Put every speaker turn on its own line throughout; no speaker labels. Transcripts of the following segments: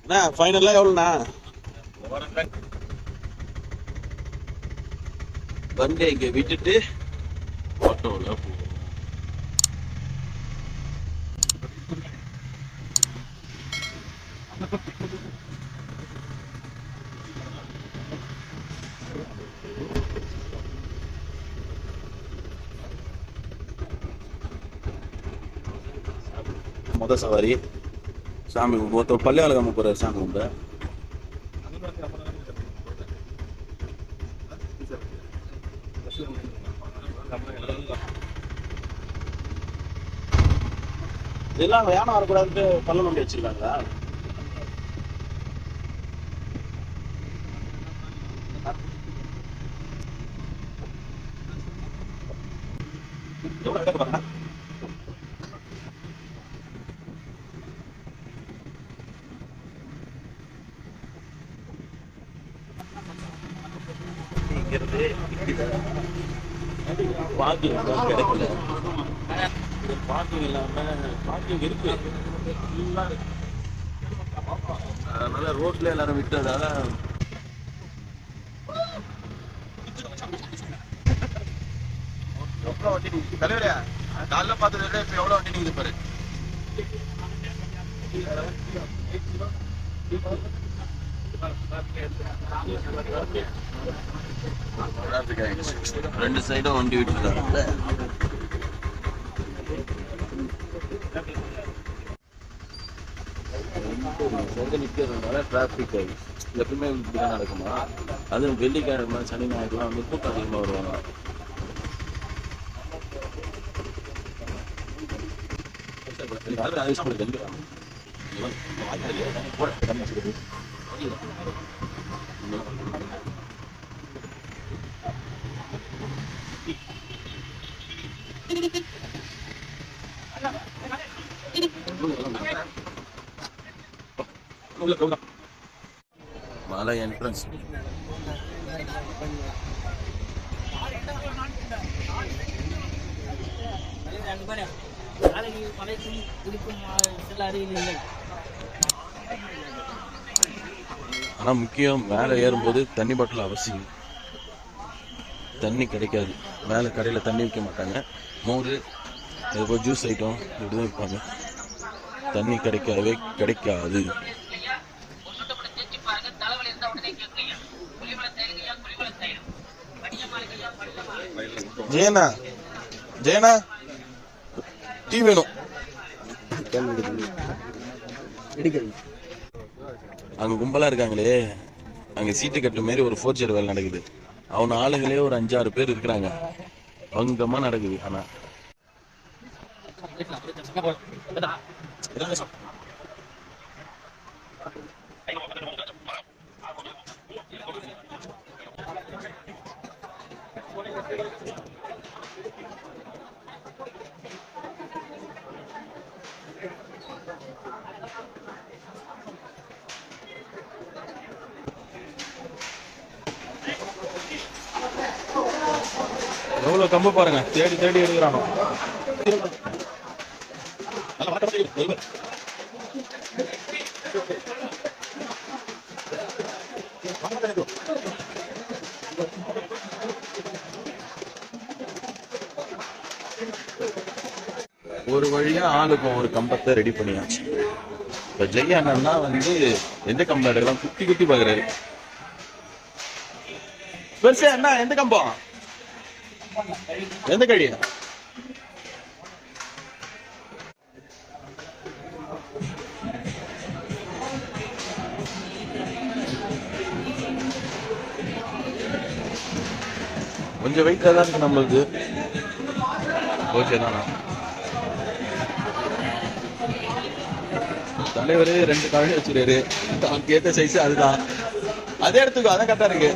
அண்ணா ஃபைனலாக எவ்வளோண்ணா? வண்டியை இங்கே விட்டுட்டு ஆட்டோவில் போவோம். மொதல் சவாரி சாமி ஒருத்தர் பள்ளியாள காம போகிறார் சாமி கும்பிட. இதெல்லாம் யானை வரக்கூடாதுன்னு பள்ளம் நோண்டி வச்சிருக்காங்களா? பார்க்கிங் கிடைக்கல. பார்க்கிங் இல்லாம பார்க்கிங் இருக்கு, அதனால ரோட்ல எல்லாரும் விட்டதால எவ்வளோ வண்டி நிற்குது தலைவரே. காலைல பார்த்ததை இப்போ எவ்வளோ வண்டி நிற்குது பாரு. ரெண்டு சைடும் வண்டி விட்டுருக்காங்க. நிற்கிறதுனால டிராஃபிக் ஆகிடுச்சு. எப்பவுமே இப்படிதான் நடக்குமா? அதுவும் வெள்ளிக்கிழமை சனி ஞாயிறுலாம் வந்து கூட்டம் அதிகமாக வருவாங்க. மலை என்ட்ரன்ஸ் ஆனா முக்கியம், மேலே ஏறும்போது தண்ணி பாட்டில் அவசியம். தண்ணி கிடைக்காது, மேலே கடையில் தண்ணி விற்க மாட்டாங்க. மோர் அதுபோல் ஜூஸ் ஐட்டம் இப்படிதான் விற்பாங்க. தண்ணி கிடைக்கவே கிடைக்காது. ஜெயனா ஜெயனா டீ வேணும். அங்க கும்பலா இருக்காங்களே, அங்க சீட்டு கட்டு மாரி ஒரு ஃபோர்ஜர் வேலை நடக்குது. அவன ஆளுங்களே ஒரு 5-6 பேர் இருக்கிறாங்க. பங்கமா நடக்குது. ஆனா எவ்வளவு கம்பு பாருங்க, தேடி தேடி எடுக்கிறானோ. ஒரு வழியா ஆளுக்கும் ஒரு கம்பத்தை ரெடி பண்ணியாச்சு. இப்ப ஜெய் அண்ணா வந்து எந்த கம்பம் எடுக்கலாம் குத்தி குத்தி பாக்குறாரு. பெருசா என்ன எந்த கம்பம் எந்த கடி? கொஞ்சம் வெயிட்டா தான் இருக்கு நம்மளுக்கு. ஓகே தானா? தலைவர் 2 கழனி வச்சிருக்காரு. அவனுக்கு ஏத்த சைஸ் அதுதான். அதே இடத்துக்கு அதான் கரெக்டா இருக்கு.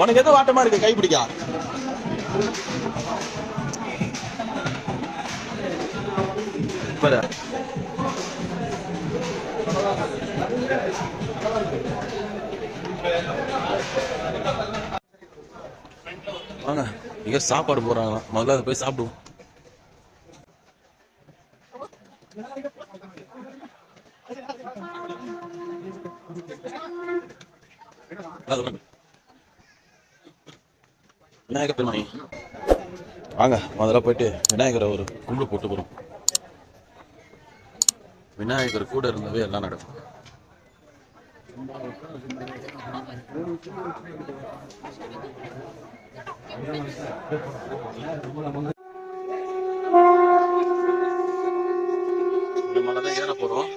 உனக்கு எதோ வாட்டமா இருக்கு கை பிடிக்கா. வாங்க, இங்க சாப்பாடு போறாங்களாம். முதல்ல அதை போய் சாப்பிடுவோம். விநாயகர் பெருமானி வாங்க, முதல்ல போயிட்டு விநாயகரை ஒரு கும்பிடு போட்டு போறோம். விநாயகர் கூட இருந்தவே எல்லாம் நடக்கும். இந்த மலைதான் ஏற போறோம்.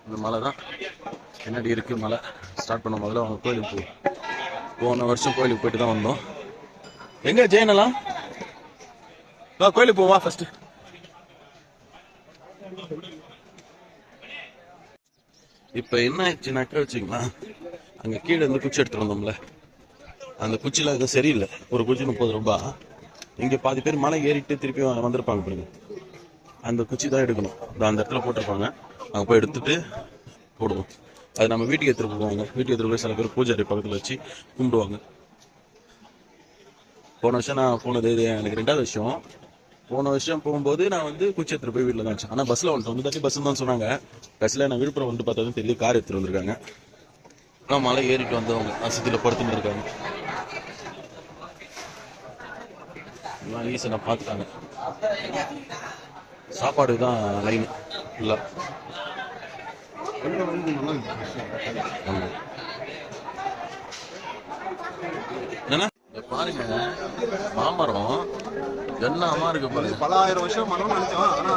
இந்த மலை தான் பின்னாடி இருக்கு. மலை ஸ்டார்ட் பண்ண முதல்ல அவங்க கோயிலுக்கு போன வருஷம் கோயிலுக்கு போயிட்டு தான் வந்தோம். எங்க ஜெயனலாம் கோயிலுக்கு போவா ஃபர்ஸ்ட். இப்ப என்ன ஆயிடுச்சுனாக்கா வச்சுங்களா, அங்க கீழே இருந்து குச்சி எடுத்துட்டு வந்தோம்ல, அந்த குச்சியில அது சரியில்லை. ஒரு குச்சி 30 ரூபாய். இங்க பாதி பேர் மலை ஏறிட்டு திருப்பி வந்திருப்பாங்க பாருங்க. அந்த குச்சி தான் எடுக்கணும். அந்த இடத்துல போட்டிருப்பாங்க, அங்கே போய் எடுத்துட்டு போடுவோம். அது நம்ம வீட்டுக்கு எடுத்துட்டு போவாங்க. வீட்டுக்கு எடுத்துட்டு போய் சில பேர் பூஜை பக்கத்தில் வச்சு கும்பிடுவாங்க. போன வருஷம் நான் போனது இது எனக்கு 2வது வருஷம். போன வருஷம் போகும்போது நான் வந்து குச்சி எடுத்துட்டு போய் வீட்டில் தான் வச்சேன். ஆனால் பஸ்ஸில் வந்துட்டு வந்து பஸ் தான் சொன்னாங்க. பஸ்ஸில் நான் விழுப்புரம் வந்து பார்த்ததும் தெரியல, கார் எடுத்துட்டு வந்திருக்காங்க. ஆனால் மலை ஏறிட்டு வந்தவங்க அசதியில் படுத்துன்னு இருக்காங்க. ஈஸியாக பார்த்துட்டாங்க. சாப்பாடு தான் லைன் இல்லை. பாருங்க, மாமரம் என்னமா இருக்கு பாருங்க.
பல ஆயிரம் வருஷம் மரம் நினைச்சோம். ஆனா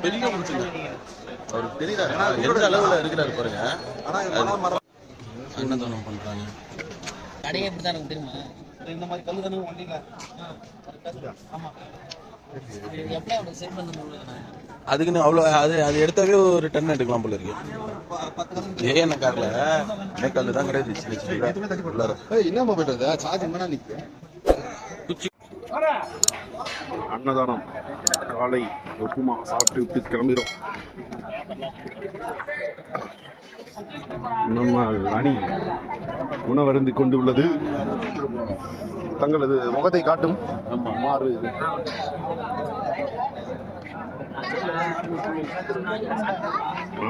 பெரிய முடிச்சுங்க அவருக்கு தெரியுதா எந்த அளவுல இருக்கிறாரு பாருங்க.
ஆனா
அன்னதானம் பண்றாங்க.
கடையே இப்படிதான் எனக்கு தெரியுமா?
இந்த மாதிரி கல்லு தானே வண்டியில. ஆமா,
எப்படி அவனுக்கு செட் பண்ண
அதுக்குன்னு அவ்வளோ அது எடுத்தாவே ஒரு டன் எடுக்கலாம் போல இருக்கு. என்ன கார்ல கல்லு தான் கிடையாது.
என்ன போயிட்டு சார்ஜ் பண்ணா நிக்க. அன்னதானம் காலை உப்புமா சாப்பிட்டு விட்டு கிளம்பிடும். நம்ம அணி உணவருந்தி கொண்டு உள்ளது. தங்களது முகத்தை காட்டும். மாறு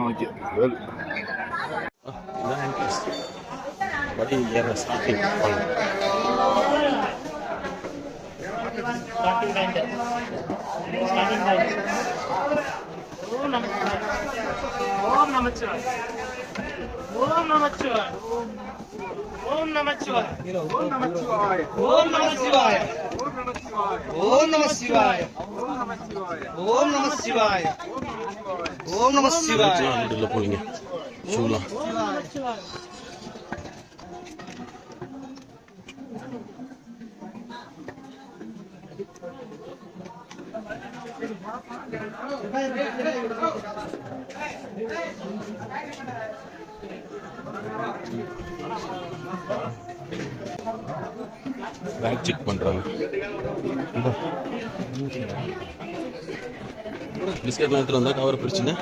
ஓகே வெல்
வண்டி ஏற ஸ்டார்டிங்
ஓம் நமச்சிவாய. ஓம் நமச்சிவாய. ஓம் நமச்சிவாய. ஓம் நமச்சிவாய. ஓம் நமச்சிவாய. ஓம் நமச்சிவாய. ஓம் நமச்சிவாய. ஓம் நமச்சிவாய.
போறீங்க ஷூலாம் பேக் செக் பண்றாங்க. பிஸ்கெட் எடுத்துட்டு வந்தா கவர் பிடிச்சுன்னு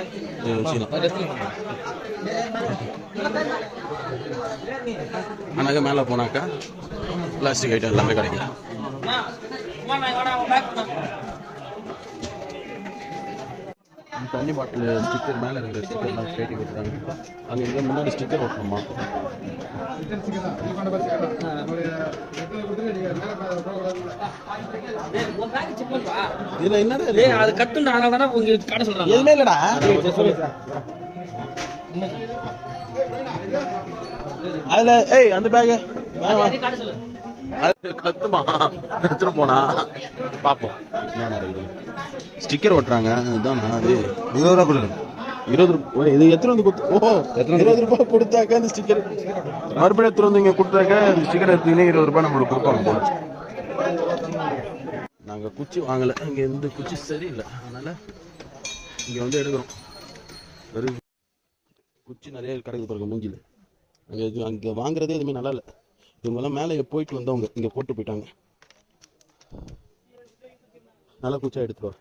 ஆனாக்க மேலே போனாக்கா பிளாஸ்டிக் ஐட்டம் எல்லாமே கிடைக்கும். தண்ணி பாட்டில் ஸ்டிக்கர் மேலே இருக்கிற ஸ்டிக்கர்லாம் கேட்டி கொடுக்குறாங்க. அங்கே இங்கே முன்னாடி ஸ்டிக்கர் ஓட்டணுமா? இதில் என்னடா
அது கட்டுண்டா, அதனால தானே உங்களுக்கு கடை சொல்றாங்க.
எதுவுமே இல்லைடா. அதில் ஏய் அந்த பேகு
கடை சொல்லு.
அது கத்துமா எடுத்துட்டு போனா பார்ப்போம். என்ன நடக்குது? ஸ்டிக்கர் ஓட்டுறாங்க. அதுதான் அது 20 ரூபா கொடுங்க. 20 ரூபாய் இது எத்தனை வந்து கொடுத்து? ஓஹோ 20 ரூபாய் கொடுத்தாக்கா அந்த ஸ்டிக்கர் மறுபடியும் எடுத்துட்டு வந்து இங்கே கொடுத்தாக்கா அந்த ஸ்டிக்கர் எடுத்தீங்கன்னா 20 ரூபாய் நம்மளுக்கு கொடுப்பாங்க போல. நாங்கள் குச்சி வாங்கலை. இங்கே இருந்து குச்சி சரியில்லை, அதனால இங்கே வந்து எடுக்கிறோம். வெறும் குச்சி நிறைய கிடக்குது பாருங்க மூஞ்சில். அங்கே வாங்குறதே எதுவுமே நல்லா இல்லை. இவங்கெல்லாம் மேலே போயிட்டு வந்தவங்க இங்கே போட்டு போயிட்டாங்க. நல்லா குச்சா எடுத்துருவா.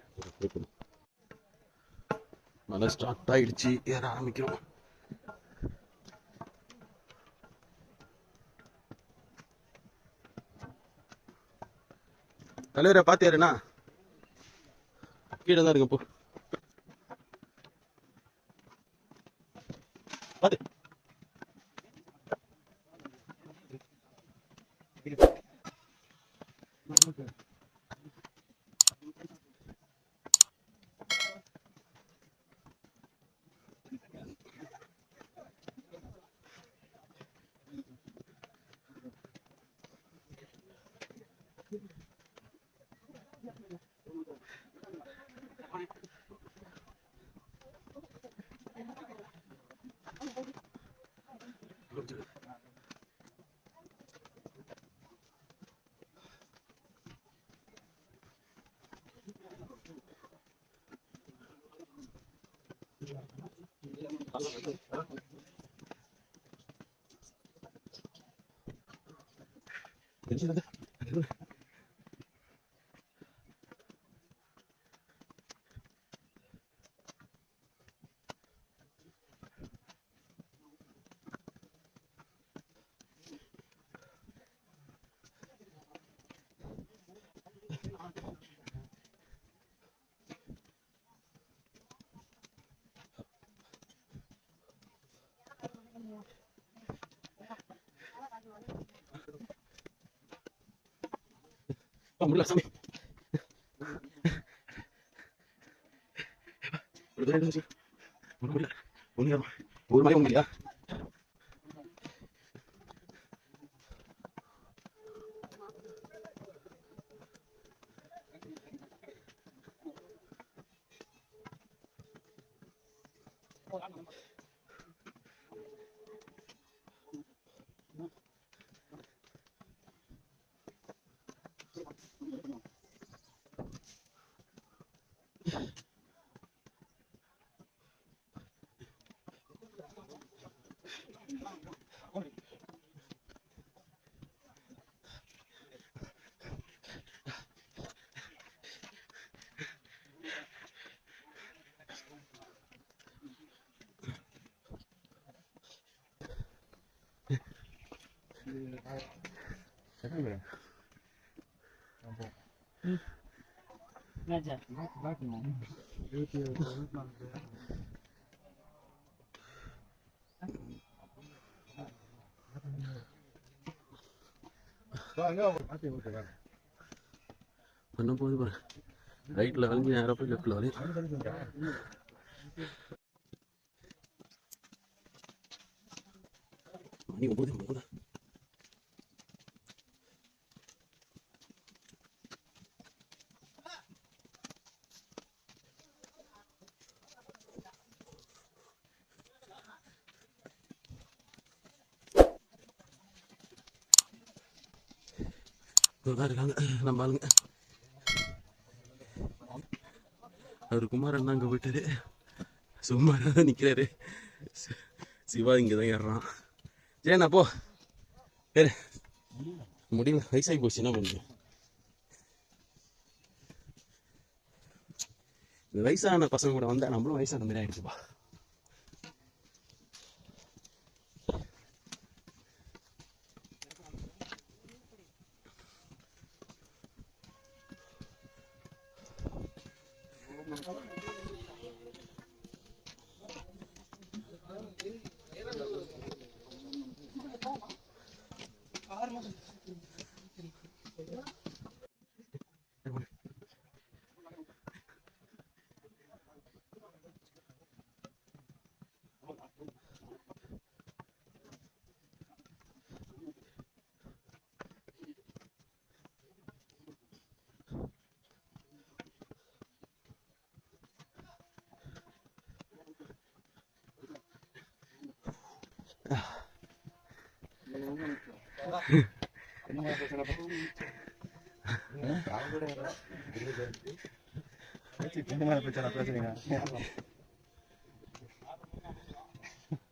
மழை ஸ்டார்ட் ஆகிடுச்சு, ஏற ஆரம்பிக்கிறோம். தலைவரை பாத்தியாருண்ணா கீழே தான் இருக்கு போ பாத்து முடியல சாமி ஒரு மணி முடியா பண்ண போது பாரு ரைட்ல வளைஞ்சு நேரம் போய் லெஃப்ட்ல வளையும் மணி 9 இருக்காங்க நம்ம ஆளுங்க. அவர் குமாரன் அங்க போயிட்டாரு, சும்மா நிக்கிறாரு. சிவா இங்கதான் ஏறான். ஜெயண்ணா போ பேரு முடியல, வயசாகி போச்சு, என்ன பண்ணுங்க. இந்த வயசான பசங்க கூட வந்தா நம்மளும் வயசான மாதிரி ஆயிடுச்சுப்பா.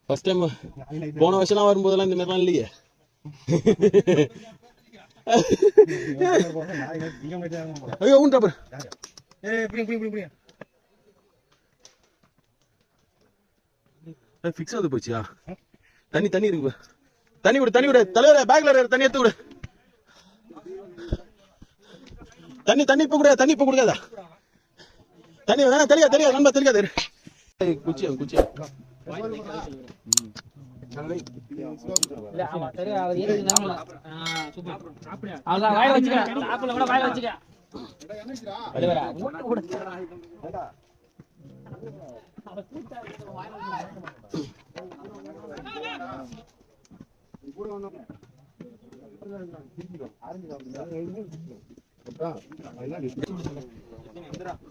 ஃபர்ஸ்ட் டைம் போன வருஷம்லாம் வரும்போதெல்லாம் இந்த மாதிரிலாம் இல்லையே. ஐயோ உண்டா ஃபிக்ஸ் ஆகுது போச்சியா. தண்ணி இருக்கு, தண்ணி விடு தலைவர, பேக்ல தண்ணி எடுத்து விடு. தண்ணி இப்ப கொடுக்காத, தண்ணி இப்ப கொடுக்காத. தண்ணி வேணா தெளிக்காது நம்ப தெளிக்காது. குச்சி
இல்ல ஆமா சரி அவர் ஏறி நாமல சூப்பர் அவ்வளவுதான் வாயில வச்சுக்க ஆப்பிள கூட வாயில வச்சுக்க அடடா மூட்டு கூட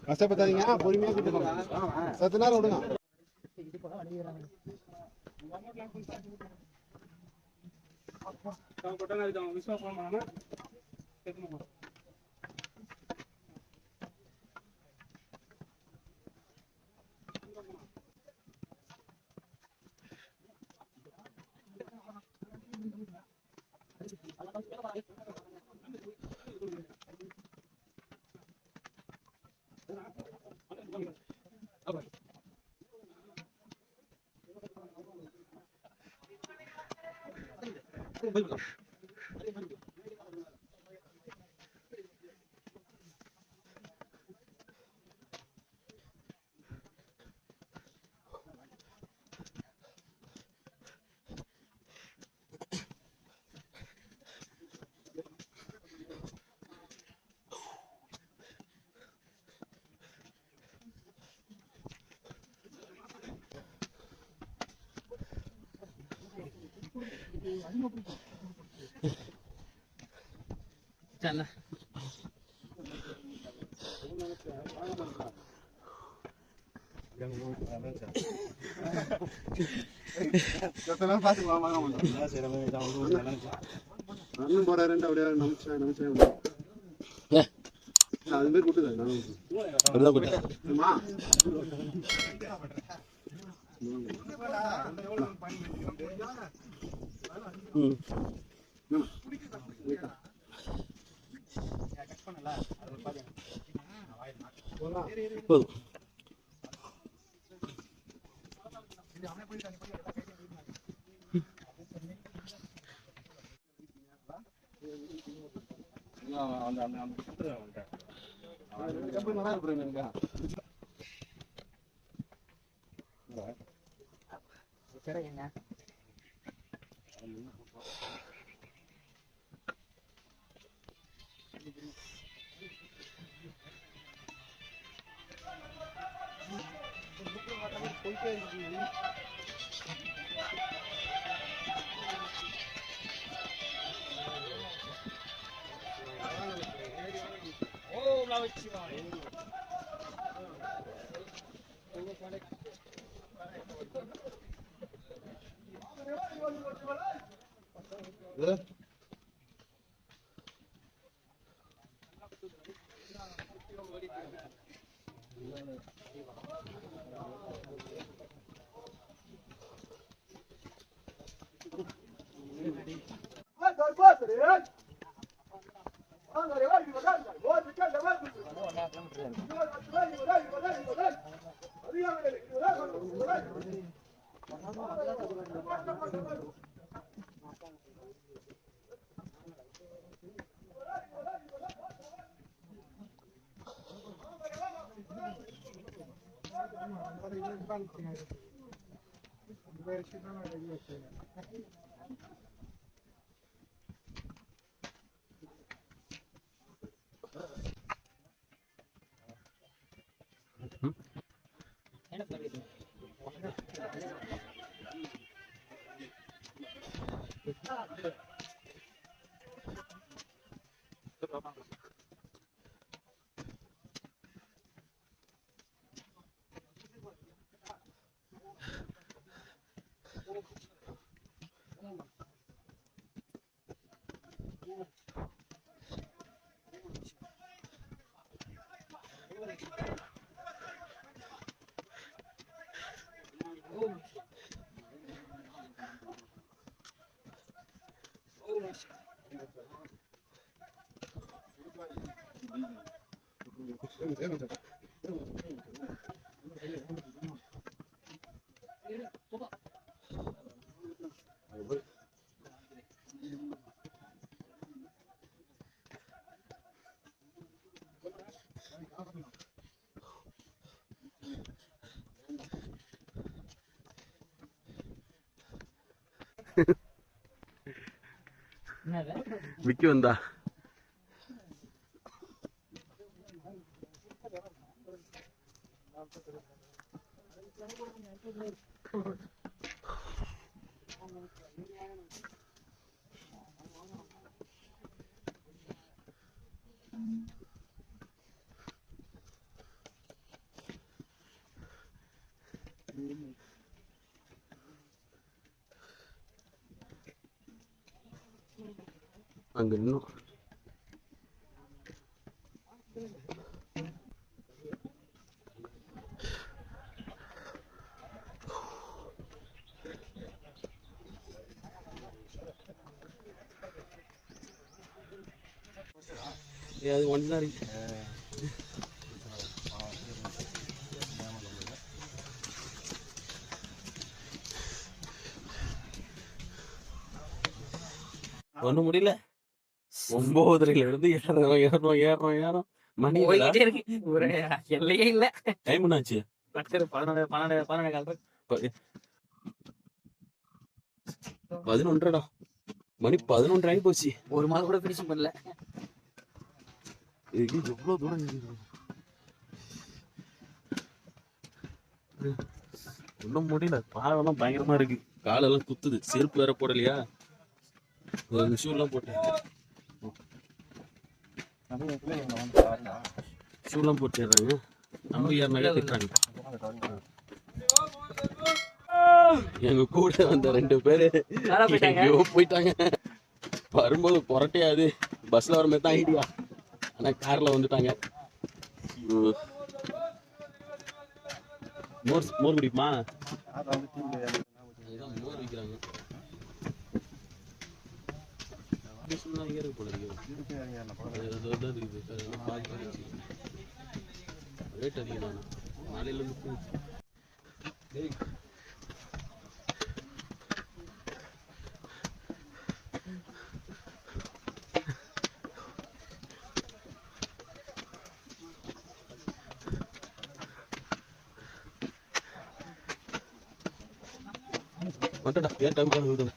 கஷ்டப்படாதீங்க, பொறுமையா கூட்டு போங்க. சத்து நேரம் விடுங்க.
சல்ல
அண்ணன் போறாரு அப்படியே நினைச்சேன் அது மாதிரி கூட்டுதான்
போதும்.
என்னது
விக்கி வந்தா அங்க இன்னும் அது ஒன்றுதான் இருக்கு. ஒண்ணும் முடியல. 9:30 இருந்து ஏறணும் மணி
போயிட்டே இருக்கு. ஒரு எல்லையே இல்ல.
டைம் என்னாச்சு?
11
11:30 மணி 11 ஆகி போச்சு.
ஒரு மாதம் கூட பினிஷ் பண்ணல.
இது எவ்வளவு தூரம் ஒன்றும் முடியல. பாவெல்லாம் பயங்கரமா இருக்கு. காலெல்லாம் குத்துது. செருப்பு வேற போடலையா? ஷூ எல்லாம் போட்டேன். ஷூலாம் போட்டுறாங்க. நம்ம யாருனாலே திட்டுறாங்க. எங்க கூட வந்த 2 பேரு எங்கேயோ போயிட்டாங்க. வரும்போது புரட்டையாது. பஸ்ல வர மாதிரி தான் ஐடியா. ஆனா கார்ல வந்துட்டாங்க. மோர் குடிக்குமா? மோர் விற்கிறாங்க. ரேட் அதிகம். நாளையில இருந்து வந்துடா. ஏன் டைம் விடுங்க.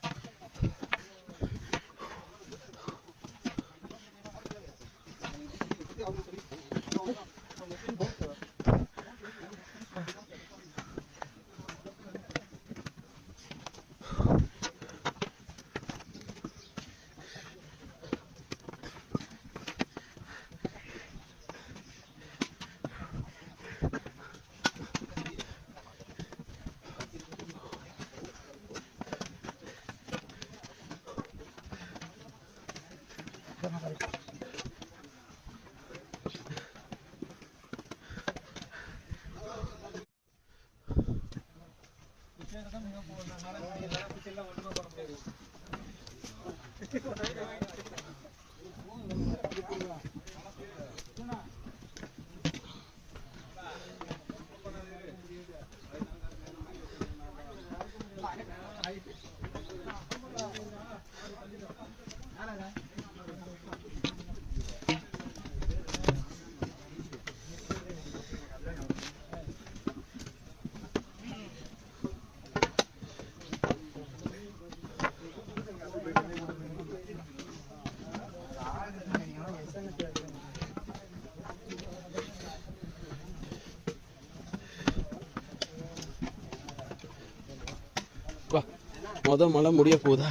மொத மழை முடிய போதா?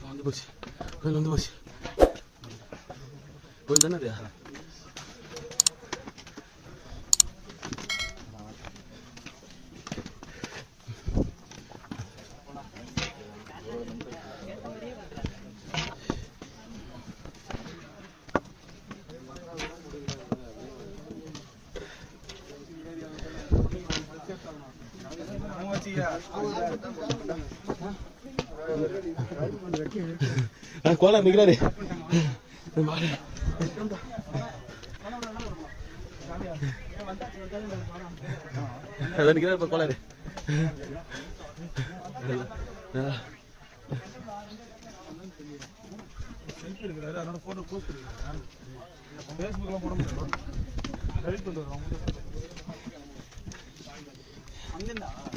வந்து போச்சு. வந்து போச்சு. போய் தானே கோலம் நிக்கிறாரு. அதான் நிக்கிறா இப்ப கோளாறு.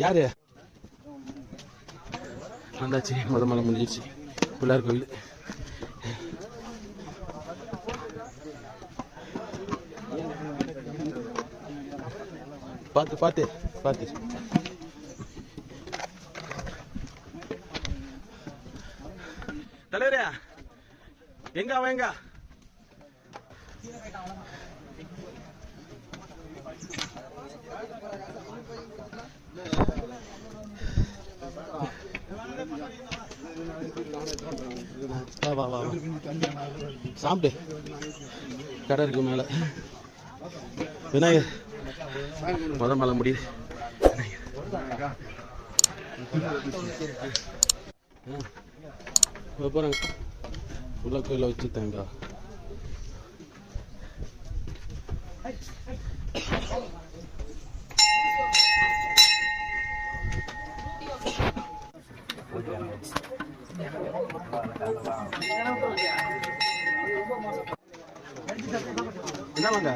யாரு வந்தாச்சு? முத மலை முடிஞ்சிருச்சு. பிள்ளையார் கோயில். பார்த்து பார்த்து பார்த்து. தலைவரே எங்க அவன் எங்க? வா வா வா சாப்பிட்டு கடை இருக்கு மேல. விநாயகர் முத மலை முடியுது. போறாங்க உள்ள கோயில வச்சு தேங்காய். என்ன வாங்க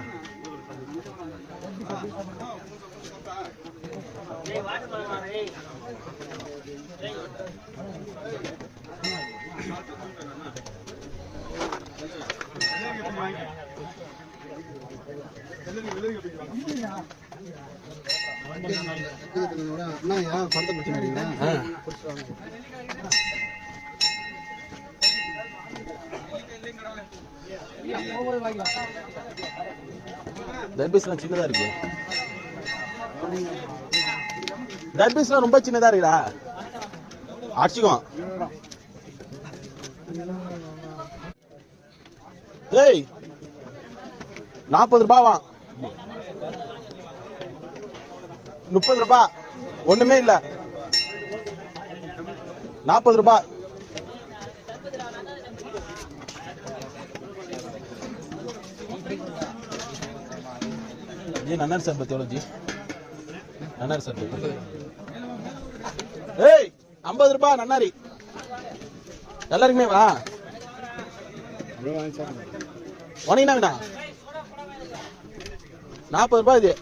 தர்பீஸ்லாம் சின்னதா இருக்கு. தர்பீஸ்லாம் ரொம்ப சின்னதா இருக்குடா. அடிச்சுக்கும். ஏய் 40 ரூபாவா? 30 ரூபாய். ஒண்ணுமே இல்ல. 40 ரூபாய். ये नन्नर सरबत एवलो जी? नन्नर सरबत. ஏய் 50 ரூபாய் நன்னாரி. எல்லாருக்குமே வா. உனக்கு என்ன 40 ரூபாய் இது.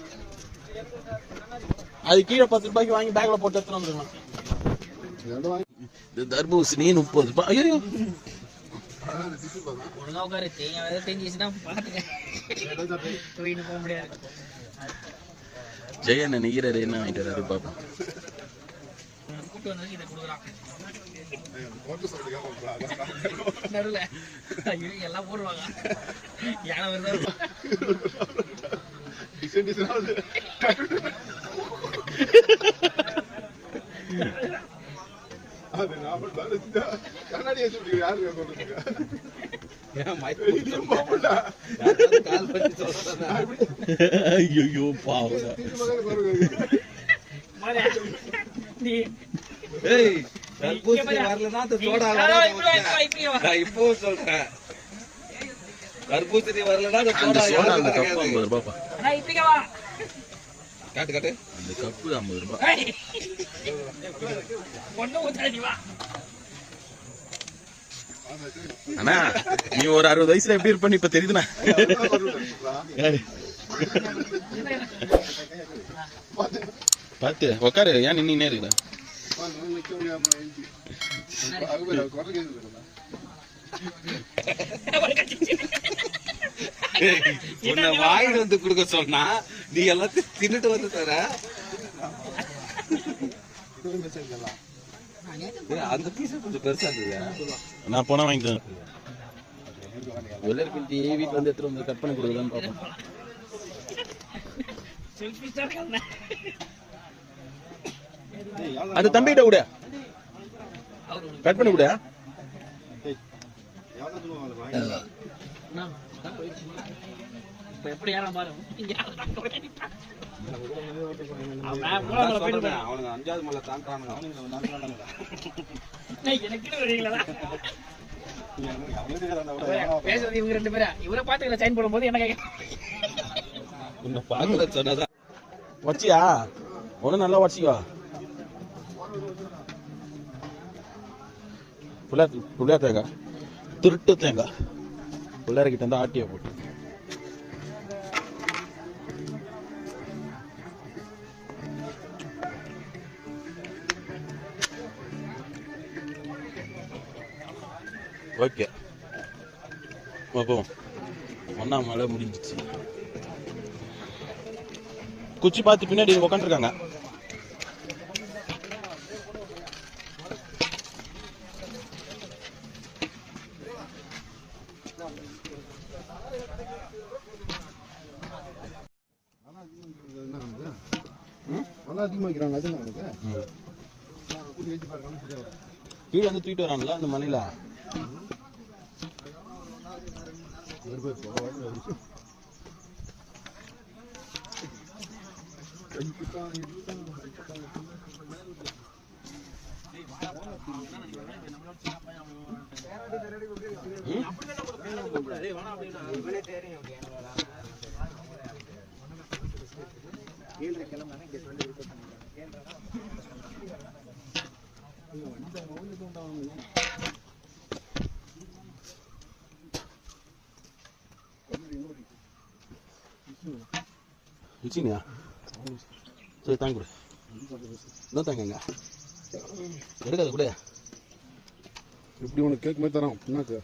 அது கீழே 10 ரூபாய்க்கு வாங்கி பேக்ல போட்டு எடுத்துட்டு வந்துடலாம். இந்த தர்பூசணி 30 ரூபாய். ஐயோ
ஒழுங்கா உட்காரு. தெரிஞ்சிச்சுன்னா பாத்துக்க. போக முடியாது.
ஜெயன் நிகரர் என்ன வாங்கிட்டு வராரு பாப்போம்.
கூட்டு வந்து இதை கொடுக்குறான் நடுவில். எல்லாம் போடுவாங்க. யானை வருதா
ஐயோ பாவம்.
இப்போ சொல்றேன் தர்பூசணி வரலன்னா காட்டு காட்டு.
அந்த கப்பு 50 ரூபாய். அண்ணா நீ ஒரு 60 வயசுல எப்படி இருப்ப இப்ப தெரியுதுண்ணா. பாத்து உக்காரு. ஏன் நின்னே இருக்குடா?
உன்னை வாயில் வந்து கொடுக்க சொன்னா நீ எல்லாத்தையும் தின்னுட்டு வந்து தர. அந்த பீஸ் கொஞ்சம் பெருசா இருந்தது.
நான் போனா வாங்கிட்டேன். வெள்ளர் பிந்தி வீட்டுல வந்து எடுத்துட்டு வந்து கட் பண்ணி கொடுக்குதான்னு பாப்போம். அது தம்பிகிட்ட கூட கட் பண்ணி கூட.
எப்படி யாரும் பாரு.
அவனுங்க 5வது மலை தாண்டானுங்க.
பேசுறது இவங்க 2 பேரா? இவரை பார்த்து சைன் போடும்போது என்ன கேட்க
உன்னை பார்க்கல சொன்னதான்.
வச்சியா ஒன்றும் நல்லா வச்சிக்கோ. புள்ளையா தேங்காய், திருட்டு தேங்காய், பிள்ளையார்கிட்ட இருந்து ஆட்டியை போட்டு. ஓகே பார்ப்போம். ஒன்னா மழை முடிஞ்சிச்சு. குச்சி பார்த்து பின்னாடி உக்காந்துருக்காங்க. கீழே வந்து தூக்கிட்டு வரான்ல அந்த மலையில. வச்சிங்கயா சரி தாங்க கொடு. இன்னும் தாங்க எடுக்காது கூட.
இப்படி உனக்கு கேட்க மாதிரி தரோம். என்னக்கு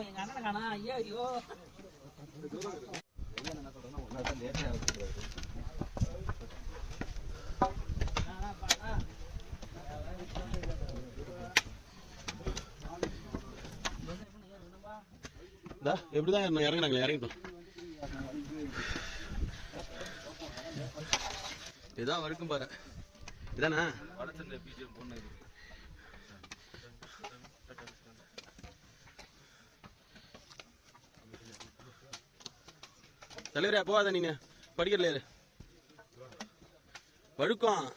எங்க அண்ணன் காணா. ஐயோ ஐயோ
எப்படிதான் இறங்கினாங்களே இறங்கிட்டோம். இதான் வரைக்கும் பாரு. இதானே தலைவரா போகாத நீங்க படிக்கல வழுக்கம்.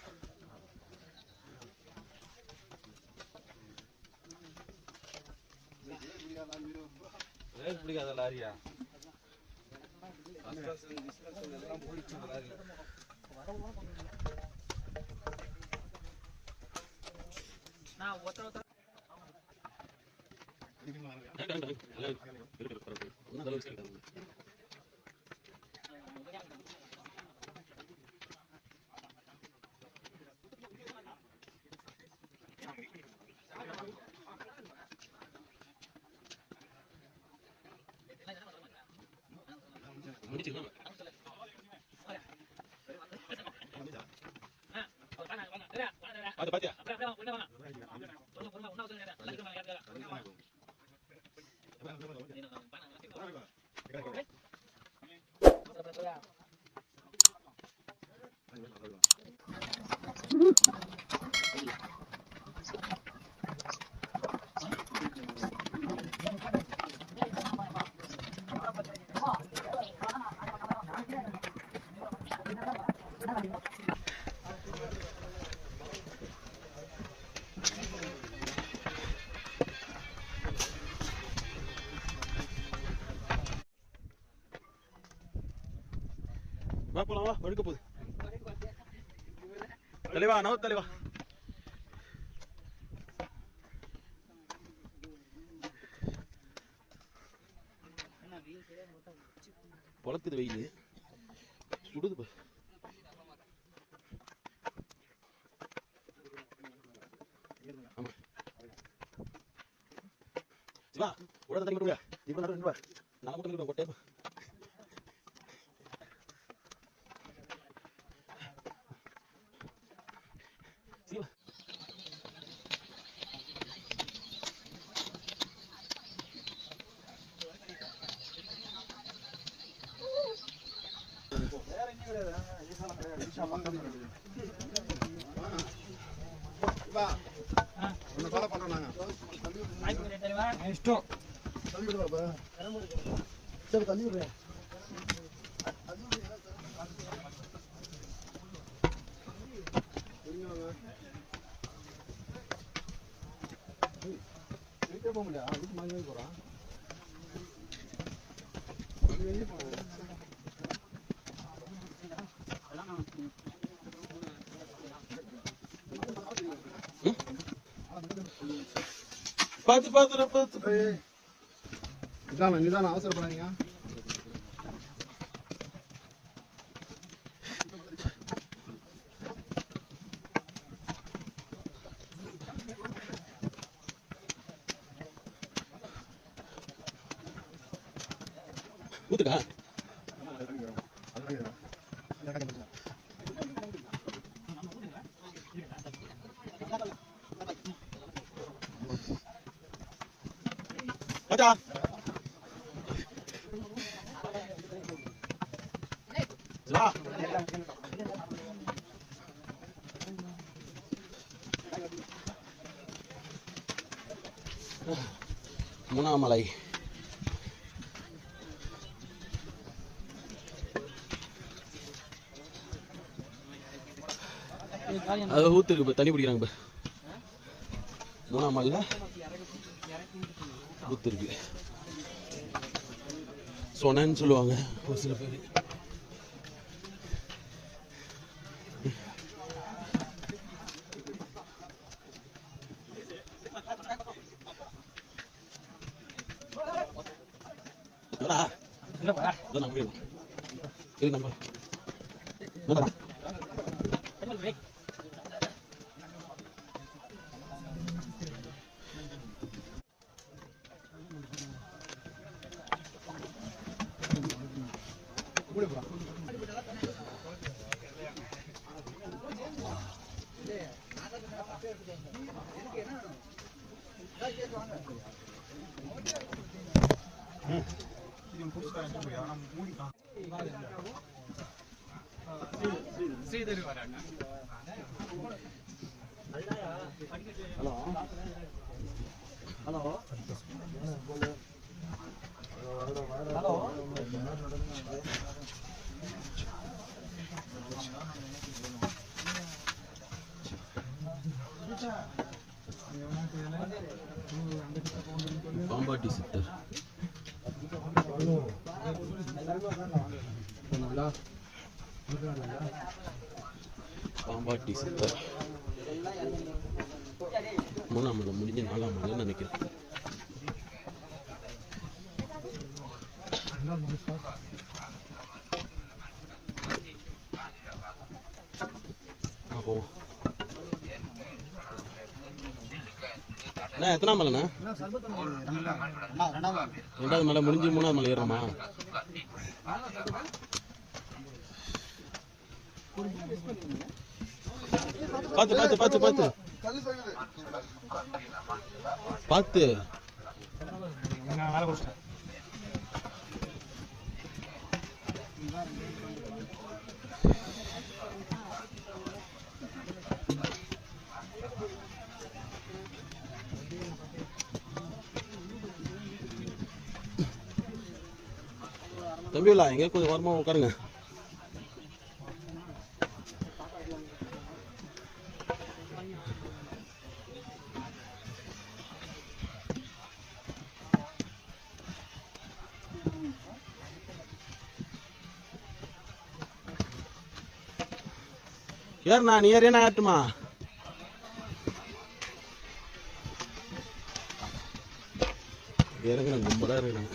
பிடிக்காத லாரியா எல்லாம் போயிடுச்சு லாரி.
நான் ஒருத்தர்
அது பாத்தியா வா போலாம் வா வழுக்க போகுது தலைவா நவ தலைவா பொழக்குது வெயில் சுடுது பா ஆமா சிவா உடனே தண்ணி போடுங்க இப்போ நடு நின்று நான் மட்டும் நின்று போட்டே சிவா
இஷ்டம்
தள்ளி விடுறேன் போக முடியாது அதுக்கு மாதிரி போறான்
பார்த்து பார்த்து பார்த்து
நிதானம் அவசரப்படாதீங்க
ஊத்துக்கா அச்சா வா முனாமலை அது ஊத்துருக்கு தண்ணி பிடிக்கிறாங்க மூணாமல்ல ஊத்துருக்கு சொனன்னு சொல்லுவாங்க ஒரு சில பேர்
ஸ்ரீதேவி வராங்க. Hello hello hello
Pambatti Siddhar Pambatti Siddhar மூணாம் மலை முடிஞ்சு நாலாம் மலை நினைக்கிறேன். போவோம். அண்ணா எத்தனாம் மலைண்ணா? ரெண்டாவது மலை முடிஞ்சு மூணாவது மலை ஏறோமா? பார்த்து பார்த்து பார்த்து பார்த்து பார்த்து தம்பிங்களா எங்க கொஞ்சம் ஓரமா உட்காருங்க. ஏறுண்ணா நீ ஏறியா நான் ஏறட்டுமா? இறங்குறேன் கும்பலா இருக்கிறேன்.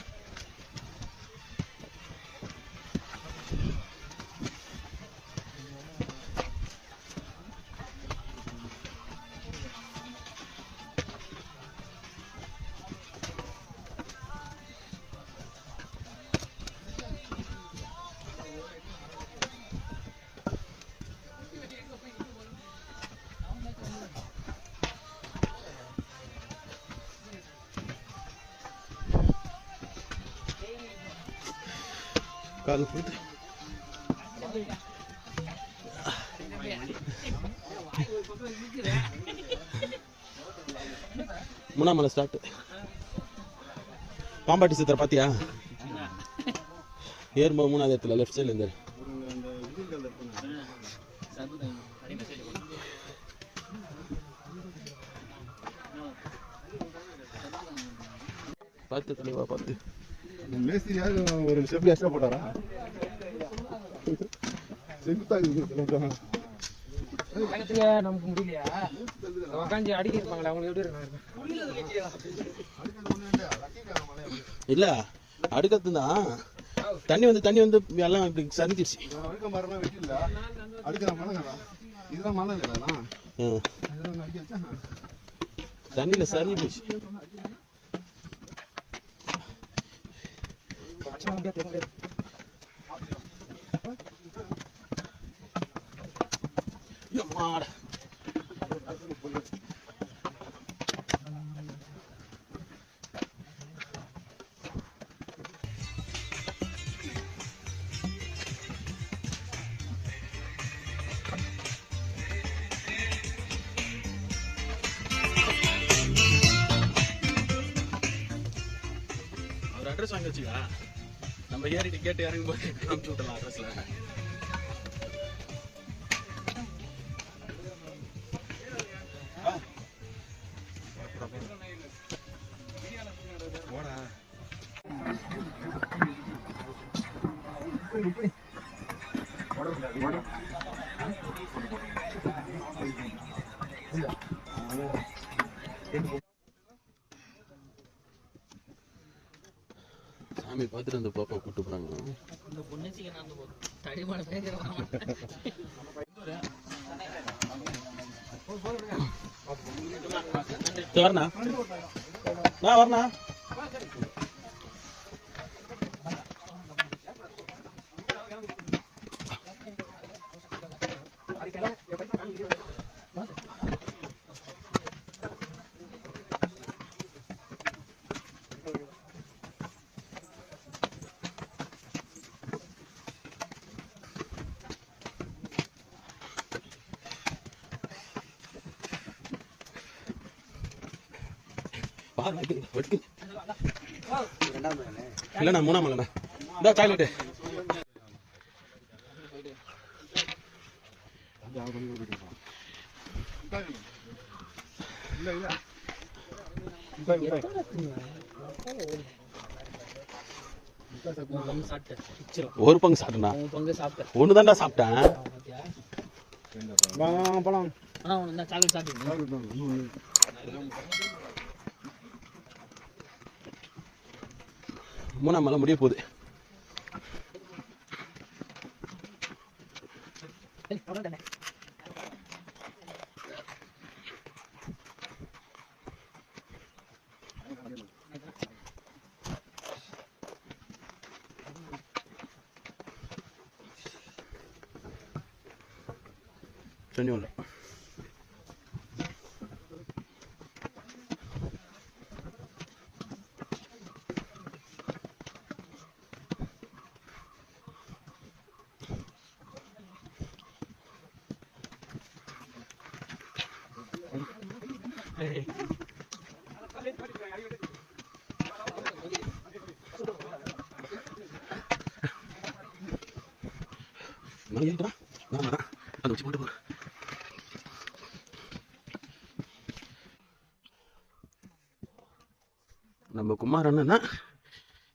கால் போட்டு மூணாமலை ஸ்டார்ட். பாம்பாட்டி சித்திரை பாத்தியா? ஏறும்போது 3வது இடத்துல லெஃப்ட் சைட்ல இருந்து பார்த்து தெளிவா பார்த்து.
ஒரு செப்டி எக்ஸ்ட்ரா போட்டாரா?
நமக்கு முடியலையா? உட்காந்து அடிக்க இருப்பாங்களா? அவங்களுக்கு எப்படி
இல்ல அடுக்கத்து தான் தண்ணி வந்து எல்லாம் இப்படி சரிஞ்சிருச்சு.
அடுக்க மரம் வெட்டில அடுக்கிற மலை இதெல்லாம் மலை இல்லைண்ணா,
தண்ணியில சரிஞ்சு போச்சு. அட்ரஸ் வாங்கி வச்சுக்கா, நம்ம ஏறிட்டு கேட்டு இறங்கும் போது அனுப்பிச்சு விடலாம் அட்ரஸ்ல. சாமி பார்த்துட்டு அந்த பாப்பா கூட்டு போறாங்க. வரண்ணா நான் வரண்ணா. இல்லண்ணா 3ஆம் மலைண்ணா. இந்த டாய்லெட்டு ஒரு பங்கு சாப்பிட்டேண்ணா. ஒன்று தான்டா சாப்பிட்டேன். மூணாம் மலை முடிய போகுது. செஞ்சோம்ல நம்ம குமார் அண்ணா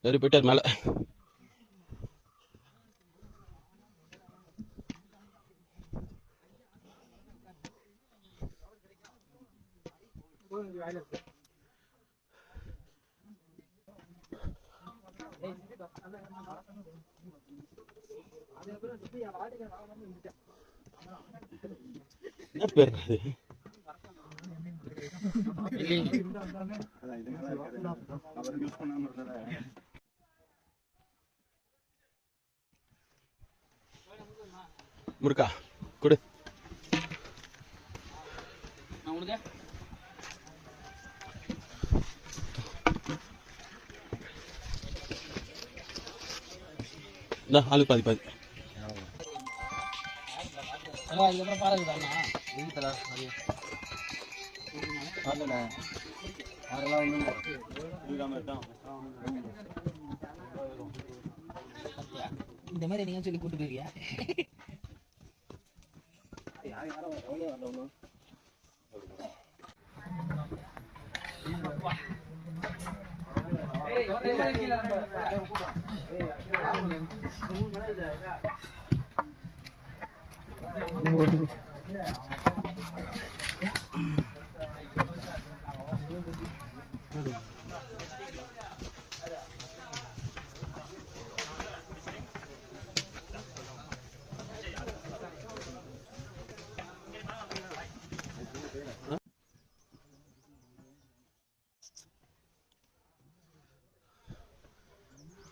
ஏறி போயிட்டார் மேல. என்ன பேர் அது? முருகா கொடு.
நான் உனக்கு
ஆளு பாதி பாதி.
இதுக்கப்புறம் பாருங்க இந்த மாதிரி நீங்க சொல்லி கூட்டு போயிருக்கியா?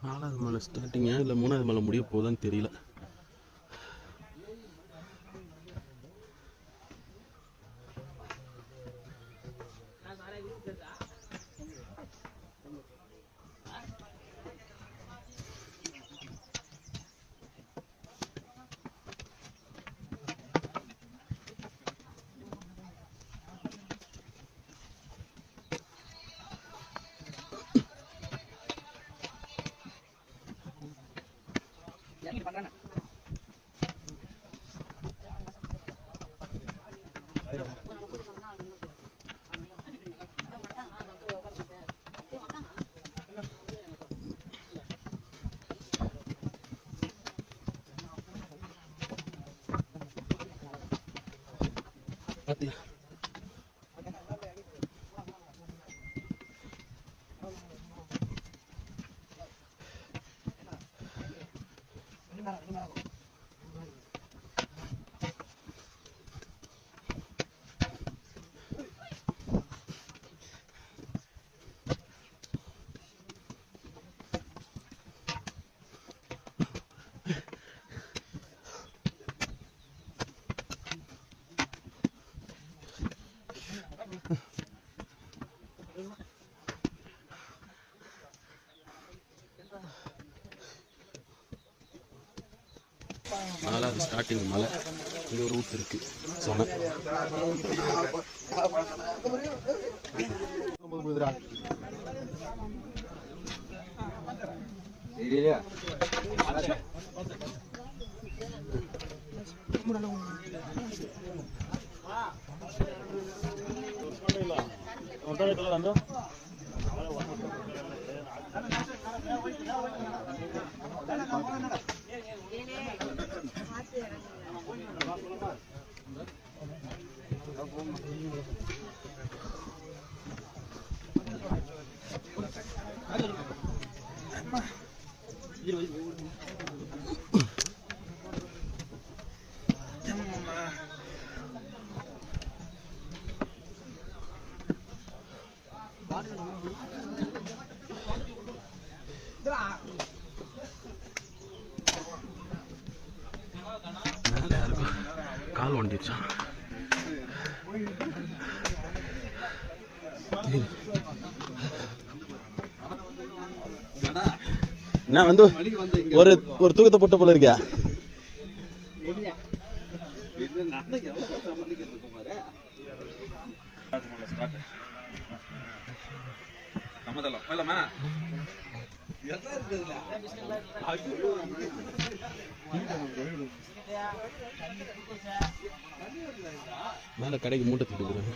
நாலாவது மலை ஸ்டார்டிங்கா இல்லை மூணாவது மலை முடிய போதான்னு தெரியல. நாலாவது ஸ்டார்டிங் மலை. இங்கே ஒரு ஊத்து இருக்கு சொன்னேன். கால் ஒண்டிடுச்சான். நான் வந்து ஒரு ஒரு தூக்கத்தை போட்ட போல இருக்கியா? மேல கடைக்கு மூட்டை தூக்கிடுறேன்.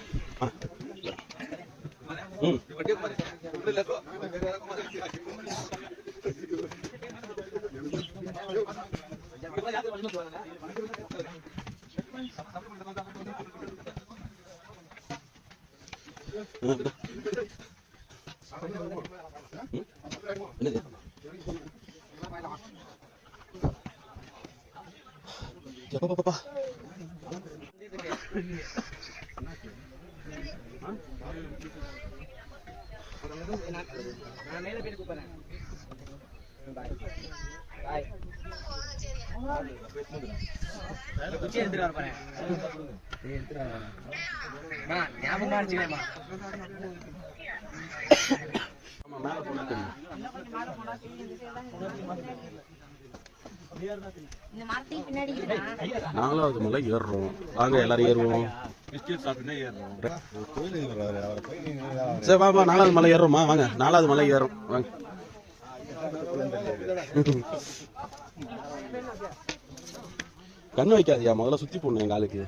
என்னது எப்பா
நான் மேல போய் கூப்பிடுறேன். பாய் பாய். குச்சி எடுத்துட்டு வர போறேன். எடுத்துட்டு வரேன். மா ஞாபகமா வச்சுக்கேம்மா.
ஆமா மேல போனா தெரியும்.
இந்த மரத்துக்கு பின்னாடி இருக்குடா.
4வது மலை ஏறுறோம். வாங்க எல்லாரும் ஏறுவோம்.
பிஸ்கெட் சாப்பிட்டுனே ஏறுறோம்.
சரி வா 4வது மலை ஏறுறோமா வாங்க. 4வது மலை ஏறும் வாங்க. கண்ணு வைக்காதியா, முதல்ல சுத்தி போடணும் எங்க ஆளுக்கு.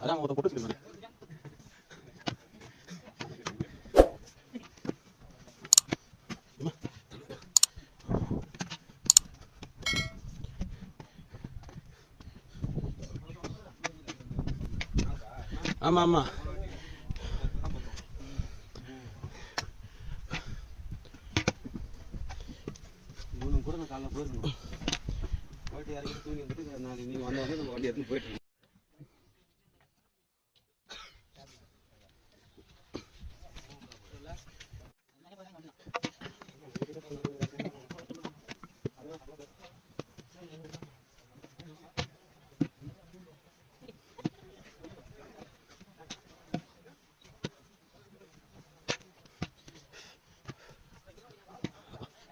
அதான் உங்களை போட்டு வச்சிருக்கேன். ஆமா ஆமா
கூட நான் காலைல போயிருக்கேன். போயிட்டு இறங்கி தூங்கி வந்துட்டு நாளைக்கு நீங்க வந்த உடனே நம்ம வண்டி எடுத்துன்னு போயிட்டு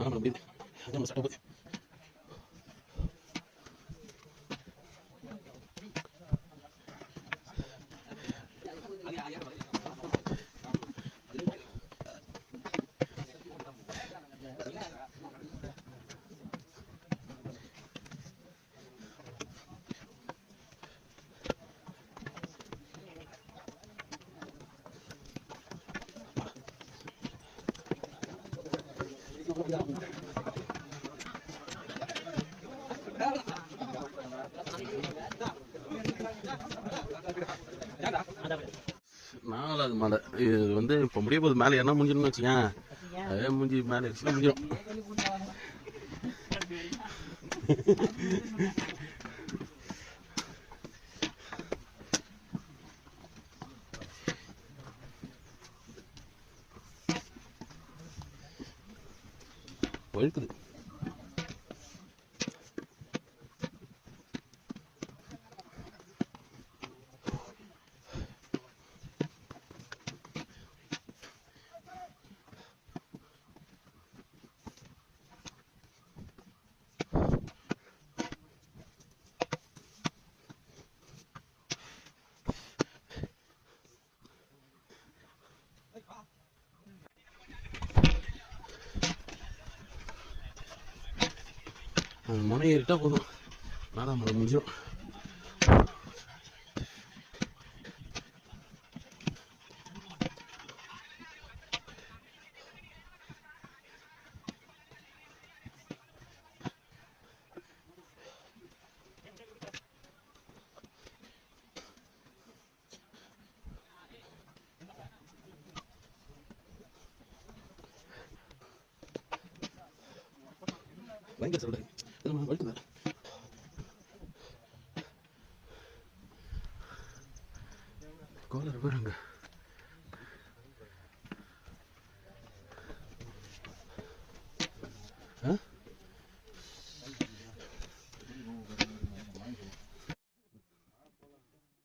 ஆமா முடியுது. நம்ம சட்டை போகுது. நாலாவது மலை இது வந்து இப்போ முடிய போது மேலே என்ன முடிஞ்சிடும்னு வச்சுக்கேன். அதே முடிஞ்சு மேலே முடிஞ்சிடும். வழுக்குது. மனை ஏறிட்டா போதும், 4ஆம் மலை முடிஞ்சிடும். பயங்கர சொல்றேன் வழுக்குதா. கோலர் பாருங்க.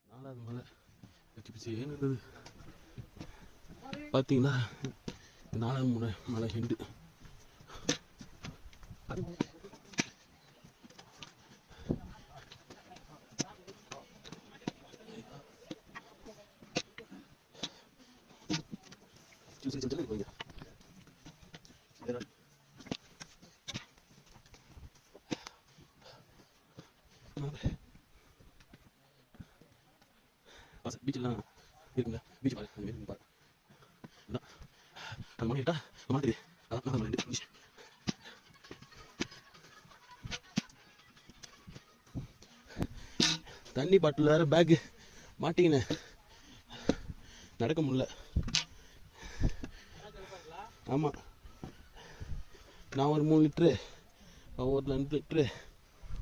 நாலாவது மலை வச்சு பிச்சு ஏன் இருந்தது பார்த்தீங்களா? 4ஆவது மலை ஹெண்டு. Just பீச்செல்லாம் இருக்குங்க. பீச் பாரு, அந்த மாரி பாரு. அதான் அது மணி 8 மாதிரி. அதான் 2 தண்ணி பாட்டில் வேறு பேக்கு மாட்டிக்கினேன், நடக்க முடியல. ஆமாம், நான் ஒரு 3 லிட்ரு, அவர் ஒரு 2 லிட்ரு,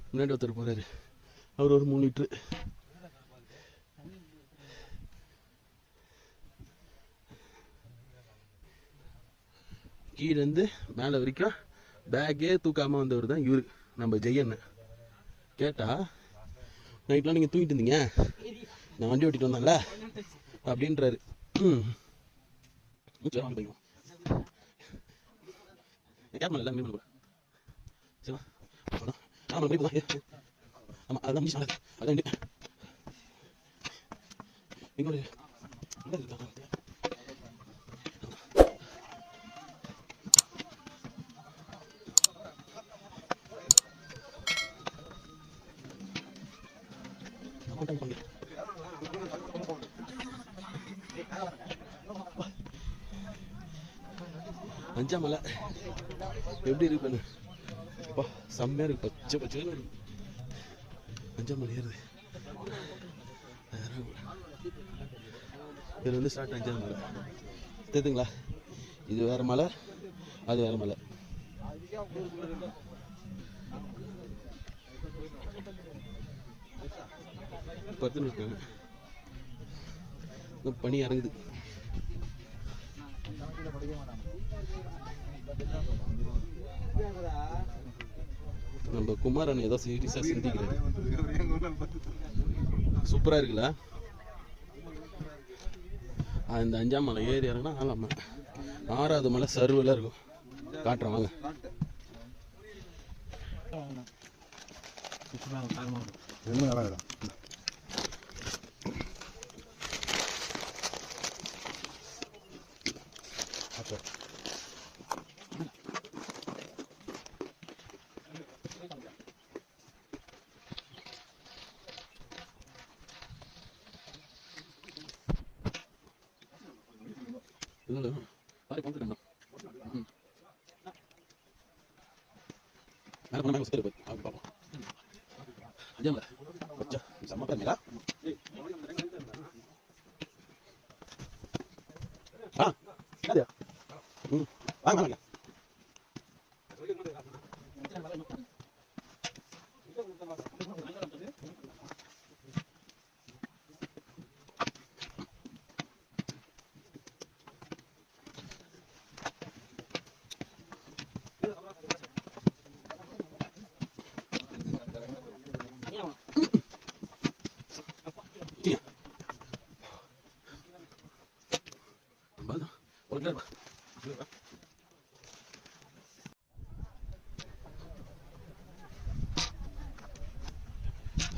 முன்னாடி ஒருத்தர் போகிறாரு, அவர் ஒரு 3 லிட்ரு. கீழேருந்து மேலே வரைக்கும் பேக்கே தூக்காமல் வந்தவர் தான் இவர், நம்ம ஜெயன்னு. கேட்டா நைட்லாம் நீங்கள் தூங்கிட்டு இருந்தீங்க, நான் வண்டி ஓட்டிட்டு வந்தேன்ல அப்படின்றாரு. கேட்கல எல்லாம் மீன் சரிவா. ஆமாம் மீன் தான். ஆமாம் அதுதான் மீன் சாப்பிடாது. அதான் எங்களோட அஞ்சாமலை எப்படி இருக்கு? செம்மையா இருக்கு, பச்சை பச்சை அஞ்சாமலை ஏறுது. இது வந்து ஸ்டார்ட் அஞ்சாமலை தெரியுதுங்களா? இது வேற மலை, அது வேற மலை. பத்துன்னு இருக்காங்க, பனி இறங்குது. நம்ம குமாரன் ஏதோ சீரியஸா சிந்திக்கிறாரு. சூப்பரா இருக்குல்ல? அந்த 5ஆம் மலை ஏறி இறங்கினா 4ஆம் மலை, 6வது மலை சர்வெல்லாம் இருக்கும். காட்டுறேன் வாங்க.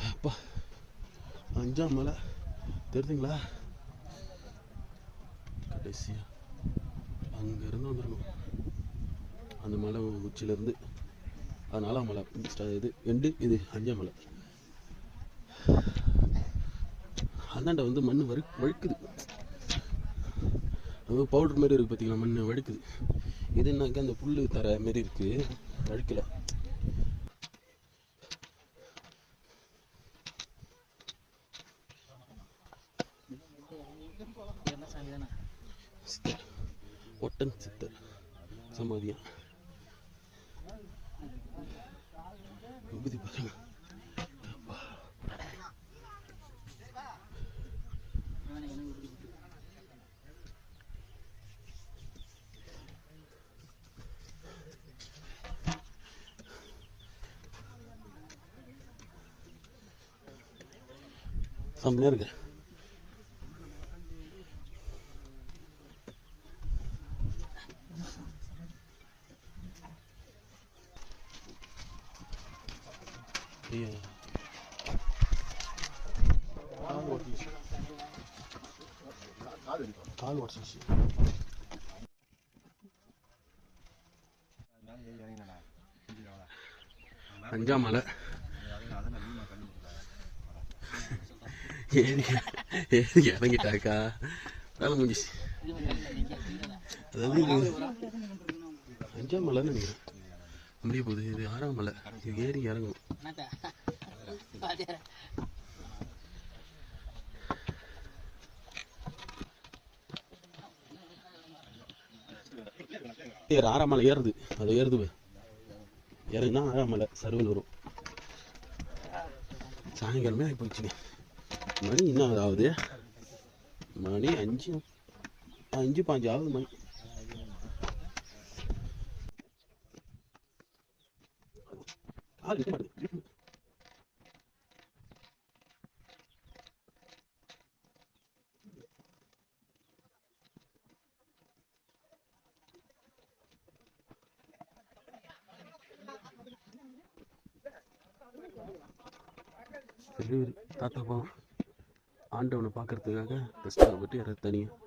அப்பா 5ஆம் மலை தெரியுதுங்களா? கடைசியா அங்க இருந்து வந்துடணும், அந்த மலை உச்சில இருந்து. அது 4ஆம் மலை, இது எண்டு, இது 5ஆம் மலை. அந்தாண்ட வந்து மண் வழுக்குது, பவுடர் மாதிரி இருக்கு பார்த்தீங்களா, மண் வழுக்குது. இதுனாக்கா அந்த புல்லு தர மாரி இருக்கு, வழுக்கல. சித்தர், ஒட்டன் சித்தர் சமாதியா விபூதி பாருங்க. செம்மையா இருக்கு. கால் ஓடிச்சு. 5ஆம் மலை ஏறி ஏறி இறங்கிட்டாக்கா வேலை முடிஞ்சிச்சு. அதாவது இது 5ஆம் மலைன்னு நினைக்கிறேன். முடிய போகுது. இது 6ஆம் மலை. இது ஏறி இறங்கணும். ஏறு 6ஆம் மலை ஏறுது. அது ஏறுது இறங்குனா 6ஆம் மலை சர்வல் வரும். சாயங்காலமே ஆகி போச்சுங்க. மணி என்ன ஆகுது? மணி 5:05 ஆகுது மணி. தாத்தா பாவம் ஆண்டவனை பார்க்கறதுக்காக கஷ்டப்பட்டு யாராவது தனியாக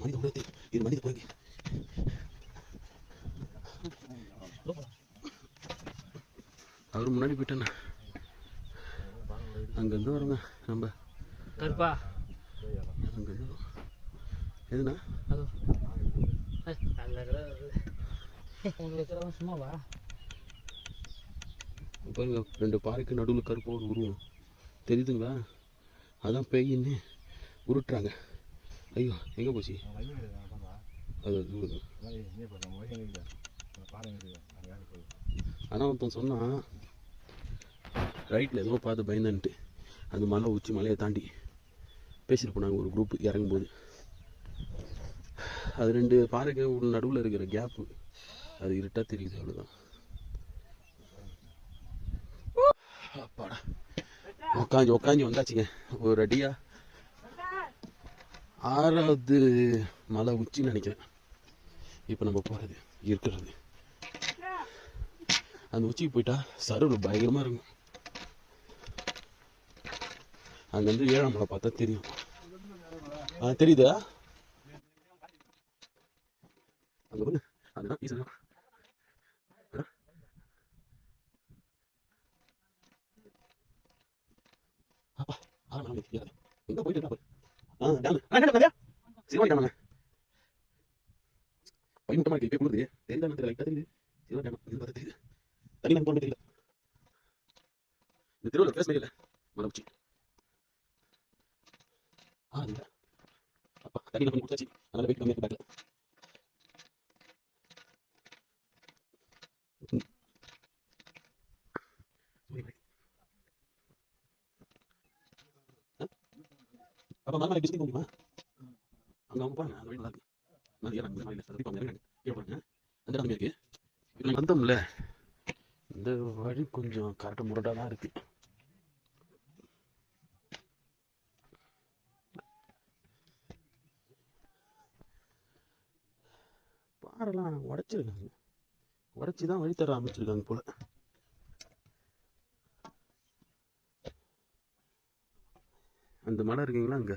மனித உலகத்தில் இது மனித குரங்கு. அவரு முன்னாடி போயிட்டேண்ணா. அங்கேருந்து வருங்க நம்ம
கருப்பா
அங்கேருந்து எதுண்ணா
சும்மாவா
பாருங்க 2 பாறைக்கு நடுவில் கருப்பா ஒரு உருவம் தெரியுதுங்களா? அதான் பேயின்னு உருட்டுறாங்க. ஐயோ எங்கே போச்சு? அது ஆனால் ஒருத்தன் சொன்னான் ரைட்டில் ஏதோ பார்த்து பயந்துன்ட்டு அந்த மலை உச்சி மலையை தாண்டி பேசிட்டு போனாங்க ஒரு குரூப் இறங்கும்போது. அது 2 பாறைக்கு நடுவில் இருக்கிற கேப்பு அது இருட்டாக தெரியுது. அவ்வளோதான். அப்பாடா உக்காஞ்சி வந்தாச்சுங்க. ஒரு அடியா 6ஆவது மலை உச்சின்னு நினைக்கிறேன். இப்போ நம்ம போகிறது இருக்கிறது அந்த உச்சிக்கு போயிட்டா சர்வர் பயங்கரமாக இருக்கும். அங்கேருந்து 7ஆம் மலை பார்த்தா தெரியும். தெரியுதா? அங்கே வந்து அதுதான் ஈஸியாக எங்க போயிட்டு சிறுவாணி டேமாங்க. பயமுட்டமா இருக்கு. இப்போ கொடுக்குது தெரியுதா? லைட்டாக தெரியுது. சிறுவாணி டேமா இது பார்த்தா தெரியுது. தண்ணி நம்ம போக தெரியல. இந்த திருவள்ளுவர் பேச இல்லை மலை உச்சி. இல்லை அப்பா தண்ணி நம்ம குடிச்சாச்சு. அதனால வெயிட் கம்மியாக பேக்கில் அப்போ மலை டிஸ்ட்ரிக் போக முடியுமா? அவங்க பாருங்க அந்த வழி நல்லா இருக்கு. நான் ஏறாங்க இந்த மலையில் சரி பாருங்க கீழே பாருங்க அந்த இடம் இருக்கு. இப்போ நாங்கள் வந்தோம்ல இந்த வழி கொஞ்சம் கரெக்டாக முரடாக தான் இருக்கு. பாறைலாம் உடைச்சிருக்காங்க. உடைச்சி தான் வழி தர ஆரம்பிச்சிருக்காங்க போல. அந்த மலை இருக்குங்களா அங்கே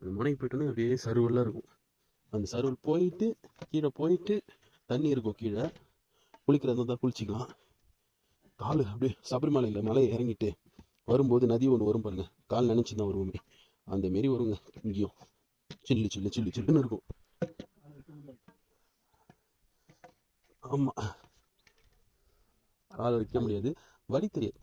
அந்த முனைக்கு போயிட்டோன்னா அப்படியே சருவெல்லாம் இருக்கும். அந்த சருவல் போயிட்டு கீழே போயிட்டு தண்ணி இருக்கும். கீழே குளிக்கிறது தான் குளிச்சிக்கலாம். கால் அப்படியே சபரிமலையில் மலையை இறங்கிட்டு வரும்போது நதி ஒன்று வரும் பாருங்க. கால் நினைச்சு தான் வருவோமே அந்த மாரி வருங்க. இங்கேயும் சில்லு சில்லு சில்லு சில்லுன்னு இருக்கும். ஆமா கால் வைக்க முடியாது. வழி தெரியாது.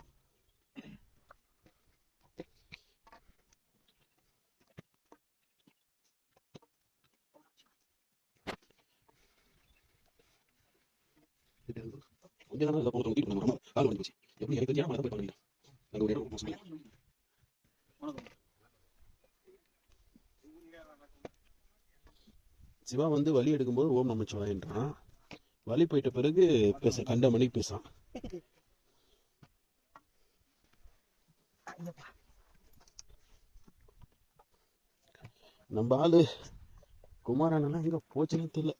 கொஞ்சம் தான் போகிறோம் வீட்டு நம்ம கால் வந்து போச்சு எப்படி எனக்கு தெரியாமல் போய் பண்ணிட்டேன் அங்கே ஒரு இடம் மோசம் சிவா வந்து வலி எடுக்கும்போது ஓம் நமச்சிவாயன்றான் வலி போயிட்ட பிறகு பேச கண்ட மணிக்கு பேசான் நம்ம ஆளு குமாரண்ணெல்லாம் எங்க போச்சுன்னு தெரியல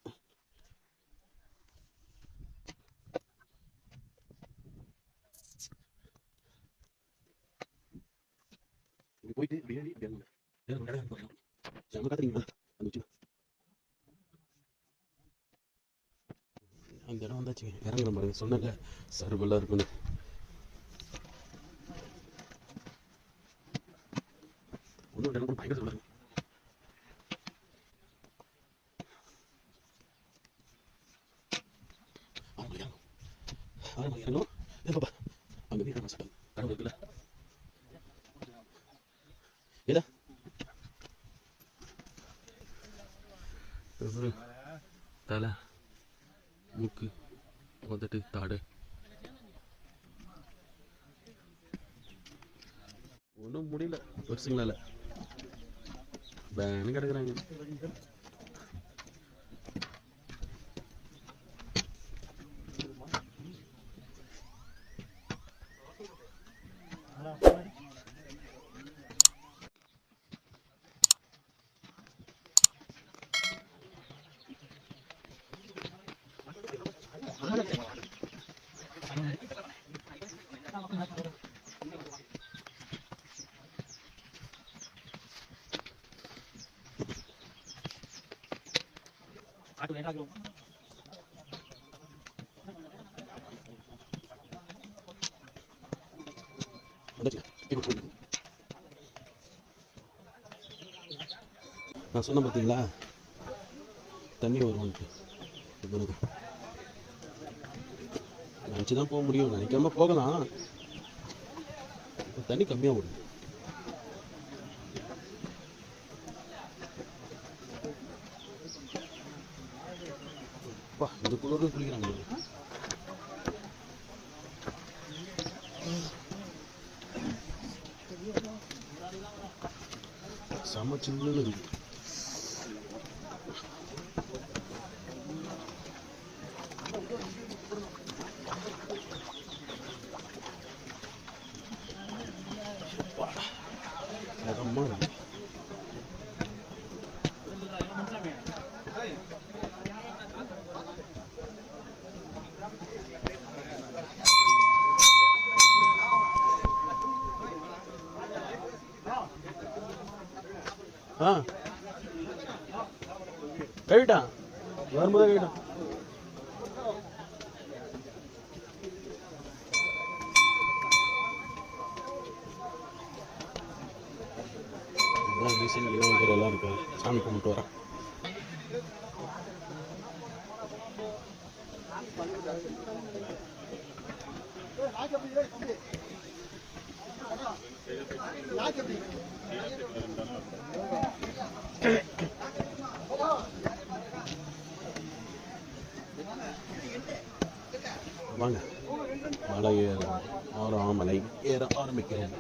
போயிட்டு பிரியாணி செம்ம காத்துறீங்களா அந்த இடம் வந்தாச்சு இறங்குற மாதிரி சொன்னல சர்வெல்லாம் இருக்குன்னு ஒன்றும் இடம் கூட பயங்கர சொல்லுங்க இறங்கணும் பாப்பா அங்கே வீடு சட்டம் கடவுள் இருக்குல்ல ஏதா தலை மூக்கு வந்துட்டு தாடு ஒன்றும் முடியல வருஷங்களால பேனு கிடக்குறாங்க நான் சொன்ன பார்த்தீங்களா தண்ணி வரும்ட்டு நினச்சி தான் போக முடியும் நினைக்காம போகலாம் தண்ணி கம்மியாக ஓடும் பா இந்த குளிர் குளிக்கிறாங்க செம்ம சில்லுன்னு இருக்கு கழிட்டான் வரும்போதே கழிட்டான் எல்லாம் இருக்கு சாமி கும்பிட்டு வரேன் வாங்க மலை ஆறாமலை ஏற ஆரம்பிக்கிறோம்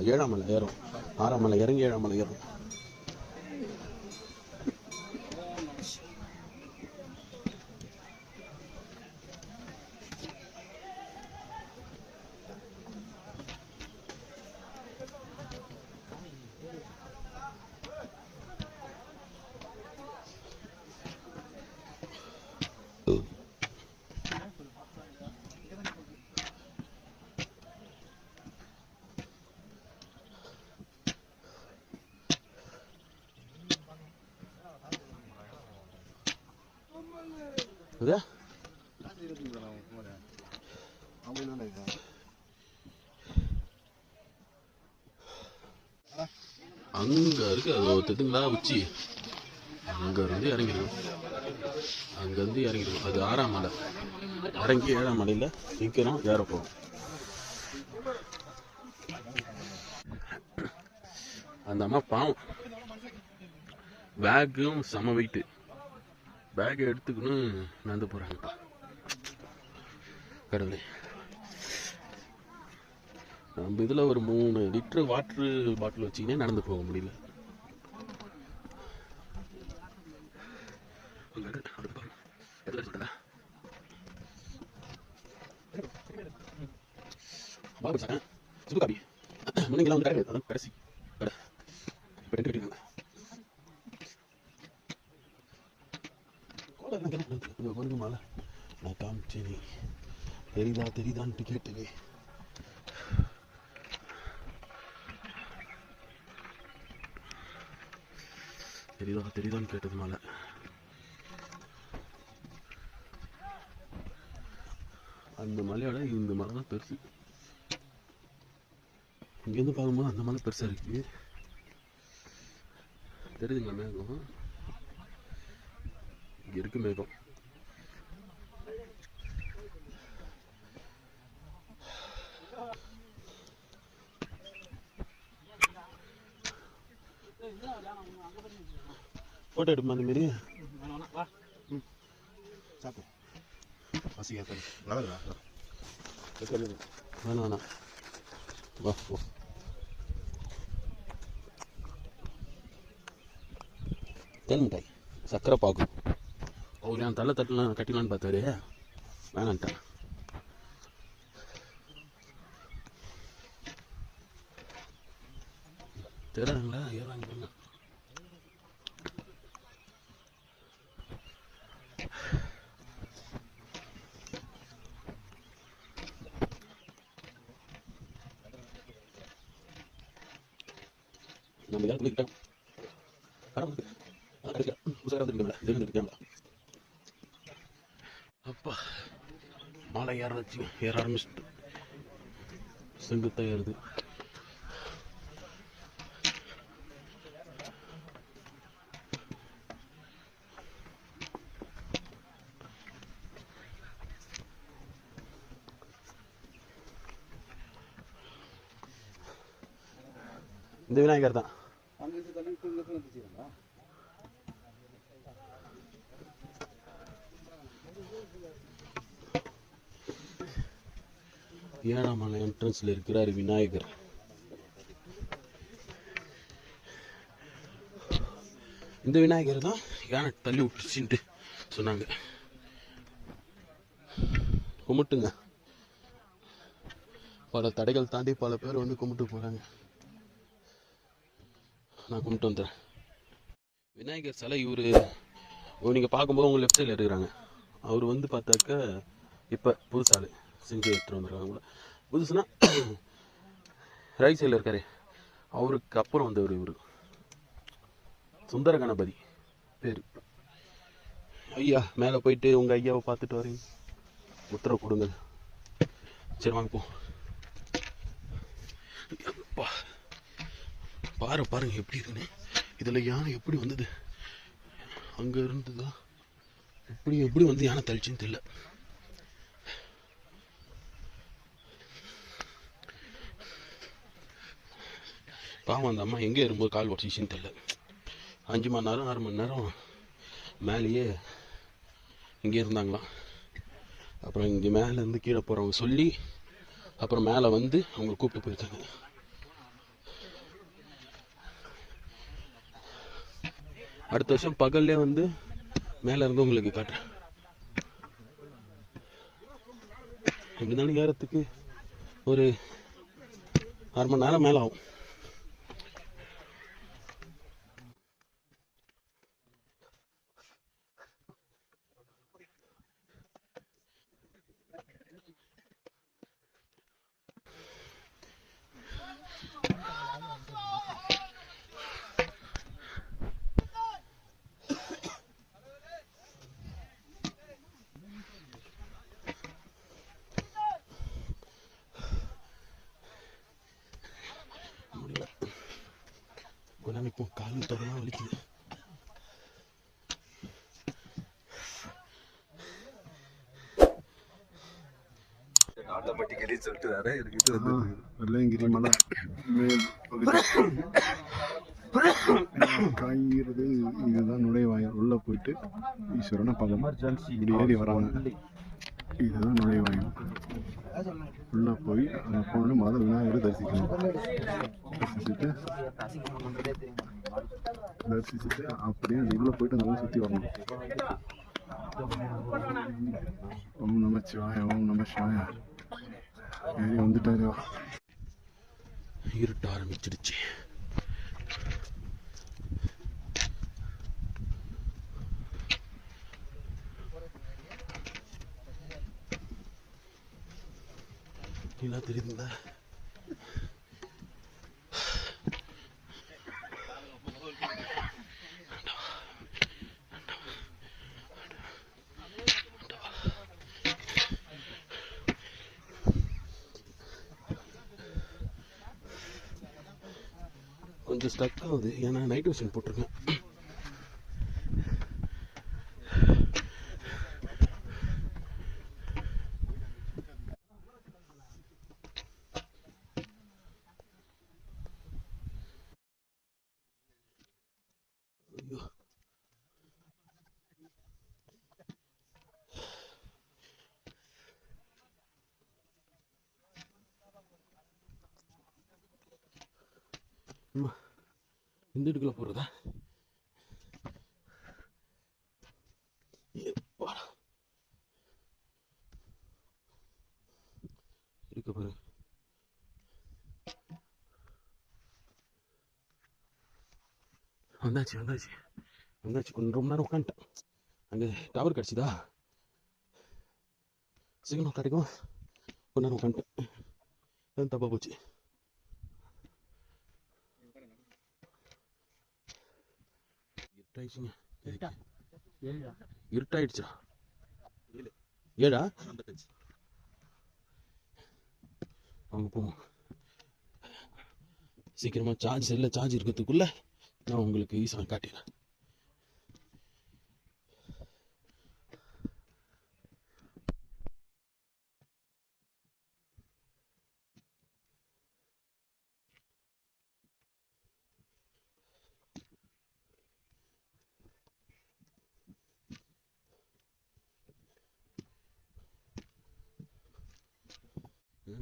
ஏழாம் மலை ஏறும் ஆறாம் மலை இறங்கி ஏழாம் மலை ஏறும் அங்க இருக்கு அது தெரியுங்களா உச்சி அங்க இருந்து இறங்கிடும் அங்க இருந்து இறங்கிடும் அது ஆறாம் மலை இறங்கி ஏழாம் மலையில சீக்கிரம் ஏற போகும் அந்த அம்மா பாவம் பேக்கும் செம வெயிட்டு பேக்கை எடுத்துக்கணும் நடந்து போகிறாங்கப்பா. கடவுளே, நம்ம இதில் ஒரு 3 லிட்டர் வாட்ரு பாட்டில் வச்சிங்கன்னா நடந்து போக முடியல. பாபு சார் சுப்பு காபி முன்னைங்கெல்லாம் வந்து கடை அதான் கடைசி கடை இப்போ 2 கட்டிருக்காங்க. கோடை மாலை நான் காமிச்சேனே தெரியுதான்ட்டு கேட்டுவே. தெரியுதான்னு கேட்டது மாலை. அந்த மலையோட இந்த மலை தான் பெருசு. இங்கேருந்து பார்க்கும்போது அந்த மலை பெருசாக இருக்கு. தெரியுதுங்களா மேகம்? இங்கே இருக்கு மேகம். ஃபோட்டோ எடுப்போம் அந்த மாரி.
சாப்பிடும் பசி ஏற்றது நல்லா
வேணாம் வா போ. தேன் மிட்டாய் சக்கரை பாக்கு. அவர் என் தலை தட்டலாம் கட்டிலான்னு பார்த்தாரு, வேணான்ட்டேன். தெரியாதுங்களா ஏறாங்க. நம்ம யாரும் குளிக்கிட்டோம். அப்பா மலை ஏற ஆரம்பிச்சுட்டு செங்குத்தாக ஏறுது. இந்த விநாயகர் தான். ஏழாம் மலை என்ட்ரன்ஸ்ல இருக்கிறார் விநாயகர். இந்த விநாயகர் தான் யானை தள்ளி விட்டுச்சுன்ட்டு சொன்னாங்க. கும்பிட்டுங்க. பல தடைகள் தாண்டி பல பேர் வந்து கும்பிட்டு போறாங்க. நான் கும்பிட்டு வந்துடுறேன். விநாயகர் சிலை இவர் நீங்கள் பார்க்கும்போது உங்கள் லெஃப்ட் சைடில் இருக்கிறாங்க. அவர் வந்து பார்த்தாக்க இப்போ புதுசாள் செஞ்சு எடுத்துகிட்டு வந்துருக்காங்க. புதுசுனா ரைட் சைடில் இருக்காரு. அவருக்கு அப்புறம் வந்தவர் இவர் சுந்தர கணபதி பேர். ஐயா மேலே போயிட்டு உங்கள் ஐயாவை பார்த்துட்டு வரீங்க, உத்தரவு கொடுங்க. சரி வாங்க போ. அப்பா பாருங்க எப்படி இருக்குன்னு. இதில் யானை எப்படி வந்தது? அங்கே இருந்ததா? எப்படி வந்து யானை தள்ளிச்சுன்னு தெரியல. பாவம் அந்த அம்மா எங்கே இருக்கும்போது கால் உடச்சிச்சின்னு தெரியல. 5 மணி நேரம் 6 மணி நேரம் மேலேயே இங்கே இருந்தாங்களாம். அப்புறம் இங்கே மேலேருந்து கீழே போகிறவங்க சொல்லி அப்புறம் மேலே வந்து அவங்க கூப்பிட்டு போயிருக்காங்க. அடுத்த வருஷம் பகல்லே வந்து மேலே இருந்து உங்களுக்கு காட்டுறேன். எப்படி இருந்தாலும் ஏறத்துக்கு ஒரு 6 மணி நேரம் மேலே ஆகும். இப்போ கால் தொடலாம் வலிக்குது.
வெள்ளையங்கிரி மலை மேல் பகுதி காய்கிறது. இதுதான் நுழைவாயில். உள்ள உள்ளே போயிட்டு ஈஸ்வரனை பார்க்கணும். இப்படி ஏறி வராங்க. இதுதான் நுழைவாயில். உள்ளே போய் அங்கே போனோன்னு மத விநாயகரை தரிசிக்கணும். தரிசிச்சுட்டு அப்படியே அந்த உள்ளே போயிட்டு அந்த சுற்றி வரணும். ஓம் நமச்சிவாய, ஓம் நமச்சிவாய. ஏறி வந்துட்டாரு.
இருட்ட ஆரம்பிச்சிடுச்சு. எல்லாம் தெரியுதுங்களா? கொஞ்சம் ஸ்டக் ஆகுது, ஏன்னா நைட் விஷன் போட்டிருக்கேன். இந்த இடத்துல போறதா? இருக்க பாரு. வந்தாச்சு வந்தாச்சு வந்தாச்சு. கொஞ்சம் ரொம்ப நேரம் உட்காந்துட்டேன். அங்கே டவர் கிடச்சிதா? சிக்னல் கிடைக்கும். கொஞ்ச நேரம் உட்காந்துட்டேன். அது தப்பாக போச்சு. இருட்டாயிடுச்சா? 7 அவங்க போவோம். சீக்கிரமா சார்ஜ் செல்ல சார்ஜ் இருக்கிறதுக்குள்ள நான் உங்களுக்கு ஈஸியாக காட்டிடுறேன்.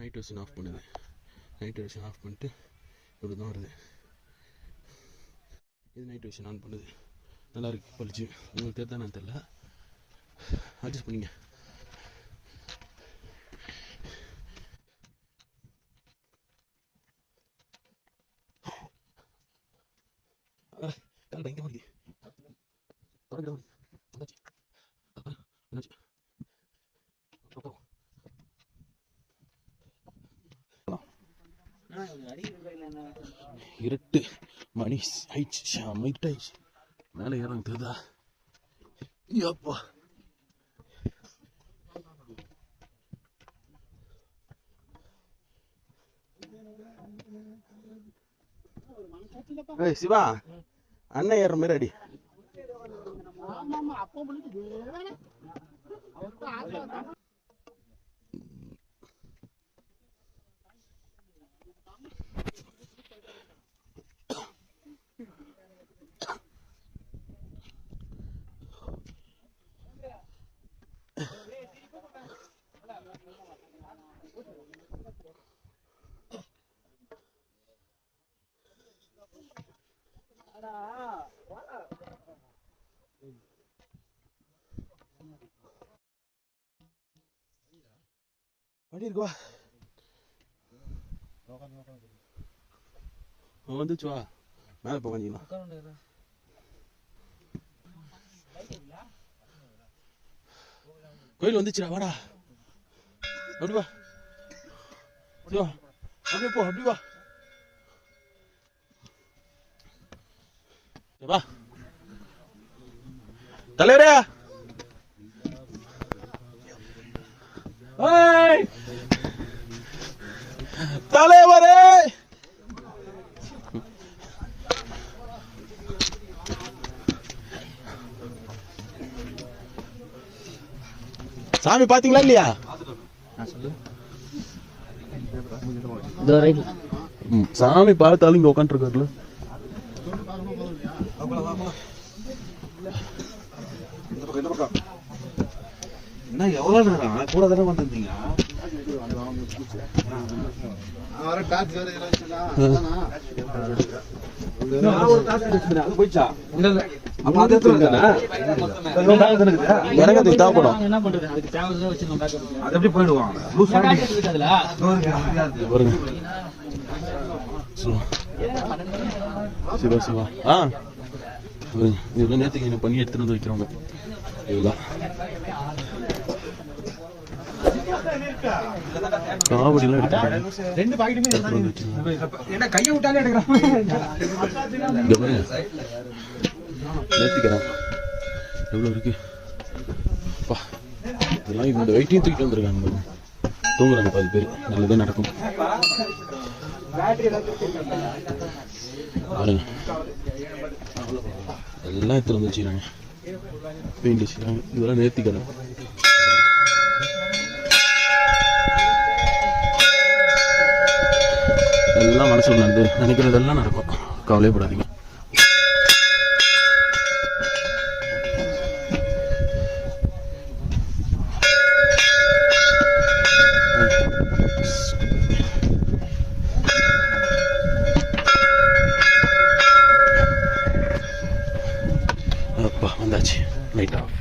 நைட் விஷன் ஆஃப் பண்ணுது. நைட் விஷன் ஆஃப் பண்ணிட்டு இப்படி தான் வருது. இது நைட் விஷன் ஆன் பண்ணுது. நல்லா இருக்கு, பழிச்சு. உங்களுக்கு தெரியுதா நான் தெரியல, அட்ஜஸ்ட் பண்ணிங்க. பயங்கர மாதிரி இருட்டு மணி ஆயிடுச்சு. இருட்டாயிடுச்சு. மேலே ஏறாங்க தெரியுதா? அப்பா சிவா, அண்ணன் ஏற மாதிரி அடி. அடி இருக்குவா வந்துச்சு. வா மேலே போய் வாங்கிக்கலாம். கோயில் வந்துச்சுடா, வாடா. அப்படி வா, அப்படியே போ, அப்படி வா. வா தலைவரே. தலைவரே, சாமி பாத்தீங்களா இல்லையா? சாமி பார்த்தாலும் இங்க உட்காந்துருக்காருல.
என்ன எவ்வளவு நேரம் கூட தானே வந்திருந்தீங்க அது போயிடுச்சா அப்ப அது
எனக்கு அது தேவைப்படும்.
என்ன பண்றது அதுக்கு தேவைதான் வச்சிருக்கோம் backup.
அது எப்படி போயிடுவான் லூஸ்
backup இருக்கு அதுல.
பாருங்க சிவா சிவா பாருங்க இவ்வளோ நேரத்துக்கு என்ன பண்ணி எடுத்துட்டு வந்து வைக்கிறவங்க இவ்வளோ காவடிலாம் எடுத்துட்டு
ரெண்டு பாக்கெட்டுமே என்ன கையை விட்டாலே எடுக்கிறான்
இங்க பாருங்க நேர்த்திக்கிறேன் எவ்வளோ இருக்கு பா இதெல்லாம் இந்த வெயிட்டையும் தூக்கிட்டு வந்திருக்காங்க பாருங்க. தூங்குறாங்க 10 பேர் நல்லதே நடக்கும் பாருங்க எல்லாம் எடுத்துட்டு வந்து வச்சுக்கிறாங்க பெயிண்ட் வச்சுக்கிறாங்க இதெல்லாம் நேர்த்திக்கிறேன் எல்லாம் மனசுல நடந்து நினைக்கிறதெல்லாம் நடக்கும் கவலைப்படாதீங்க அப்பா வந்தாச்சு லைட் ஆஃப்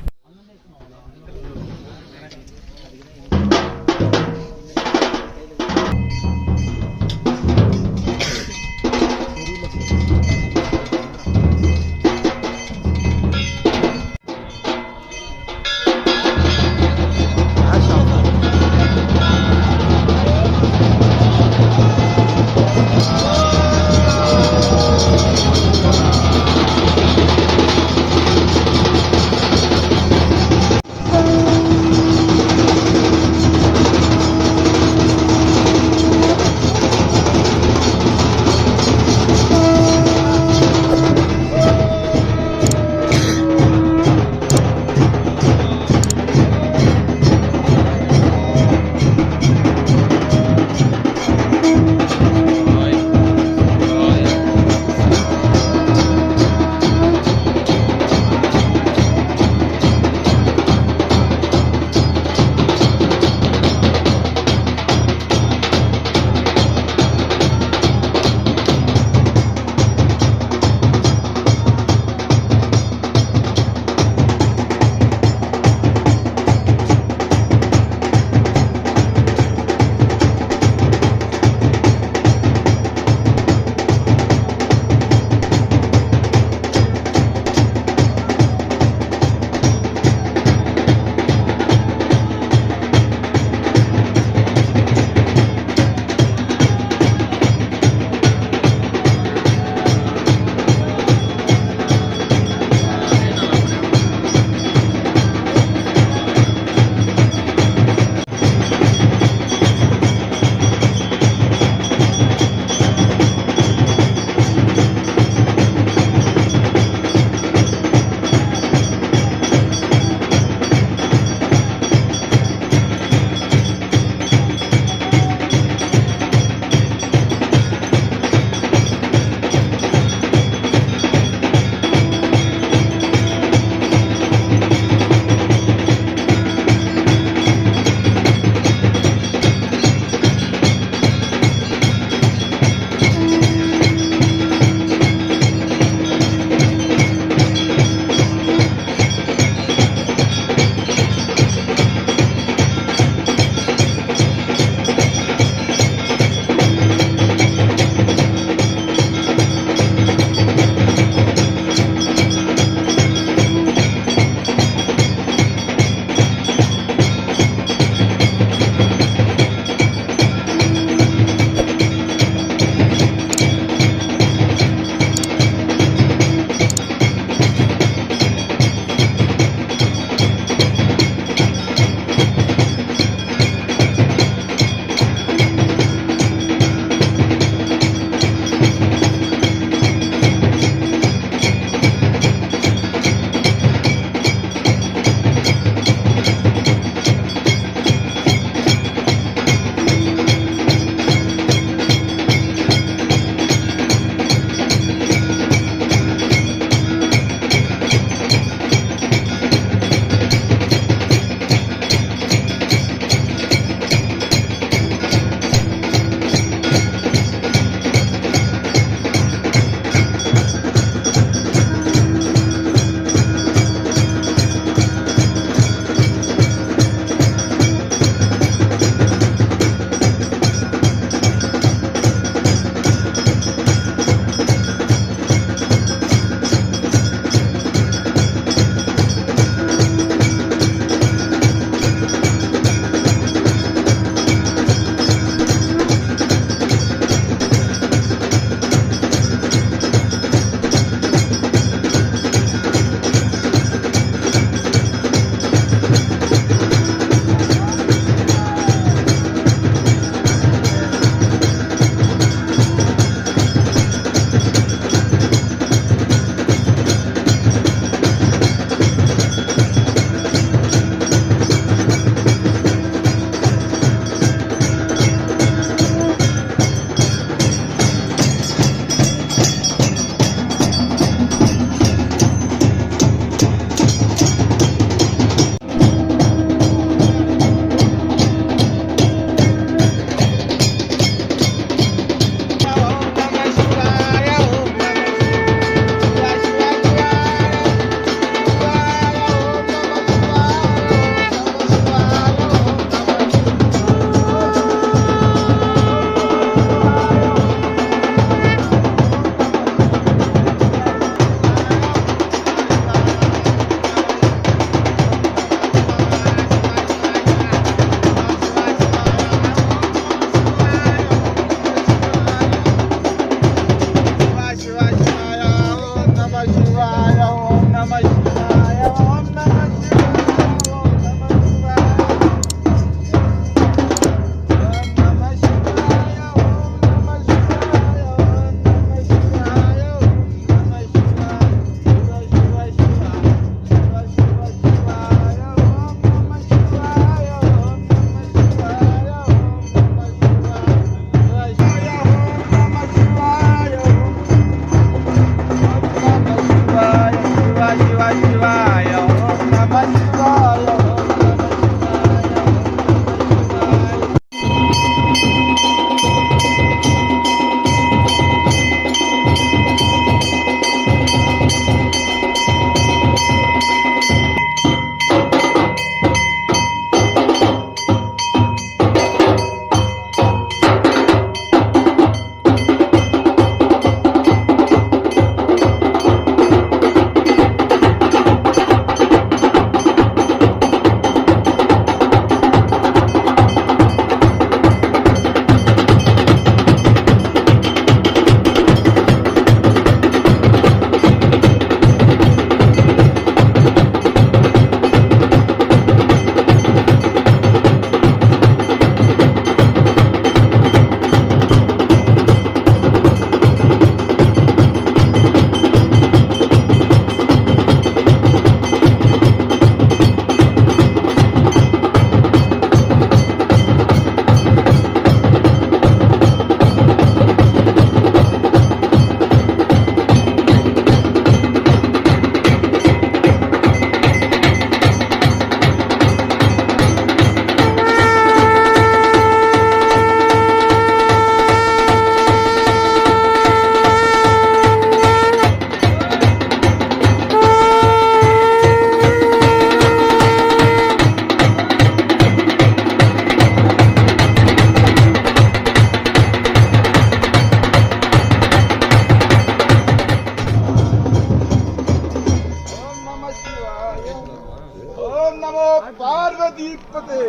ஓம் நமோ பார்வதி பதே.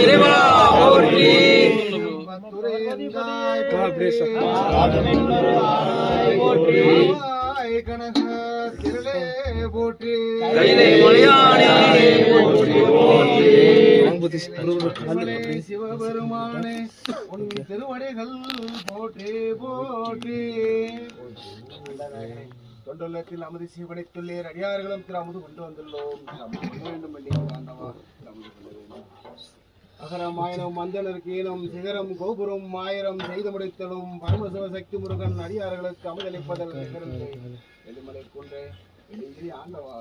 இறைவா போற்றி.
கனக திரளே போற்றி
கைலை மலையானே போற்றி போற்றி.
சிவபெருமானே உன் திருவடிகள் போற்றி போற்றி. தொண்டுள்ளத்தில் அமுது சீவனைத்துள்ளேர் அடியார்களும் திரு அமுது கொண்டு வந்துள்ளோம். அமுது கொண்டு வேண்டும் மன்னிக்கு ஆண்டவா. அமுது கொண்டு வேண்டும். அகரம் ஆயிரம் மந்தனருக்கு ஈனம் சிகரம் கோபுரம் ஆயிரம் செய்து முடித்தலும் பரமசிவ சக்தி முருகன் அடியார்களுக்கு அமுதளிப்பதல் எலிமலை கொண்டு ஆண்டவா.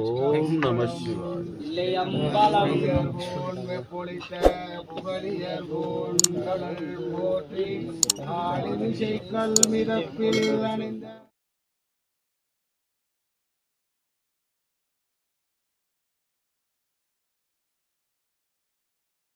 ஓம் நம சிவாய.
இல்லை அம்பாலம்
பொழித்த புகழியர் போன்றடல் போற்றி ஆளின் மிதப்பில் அணிந்த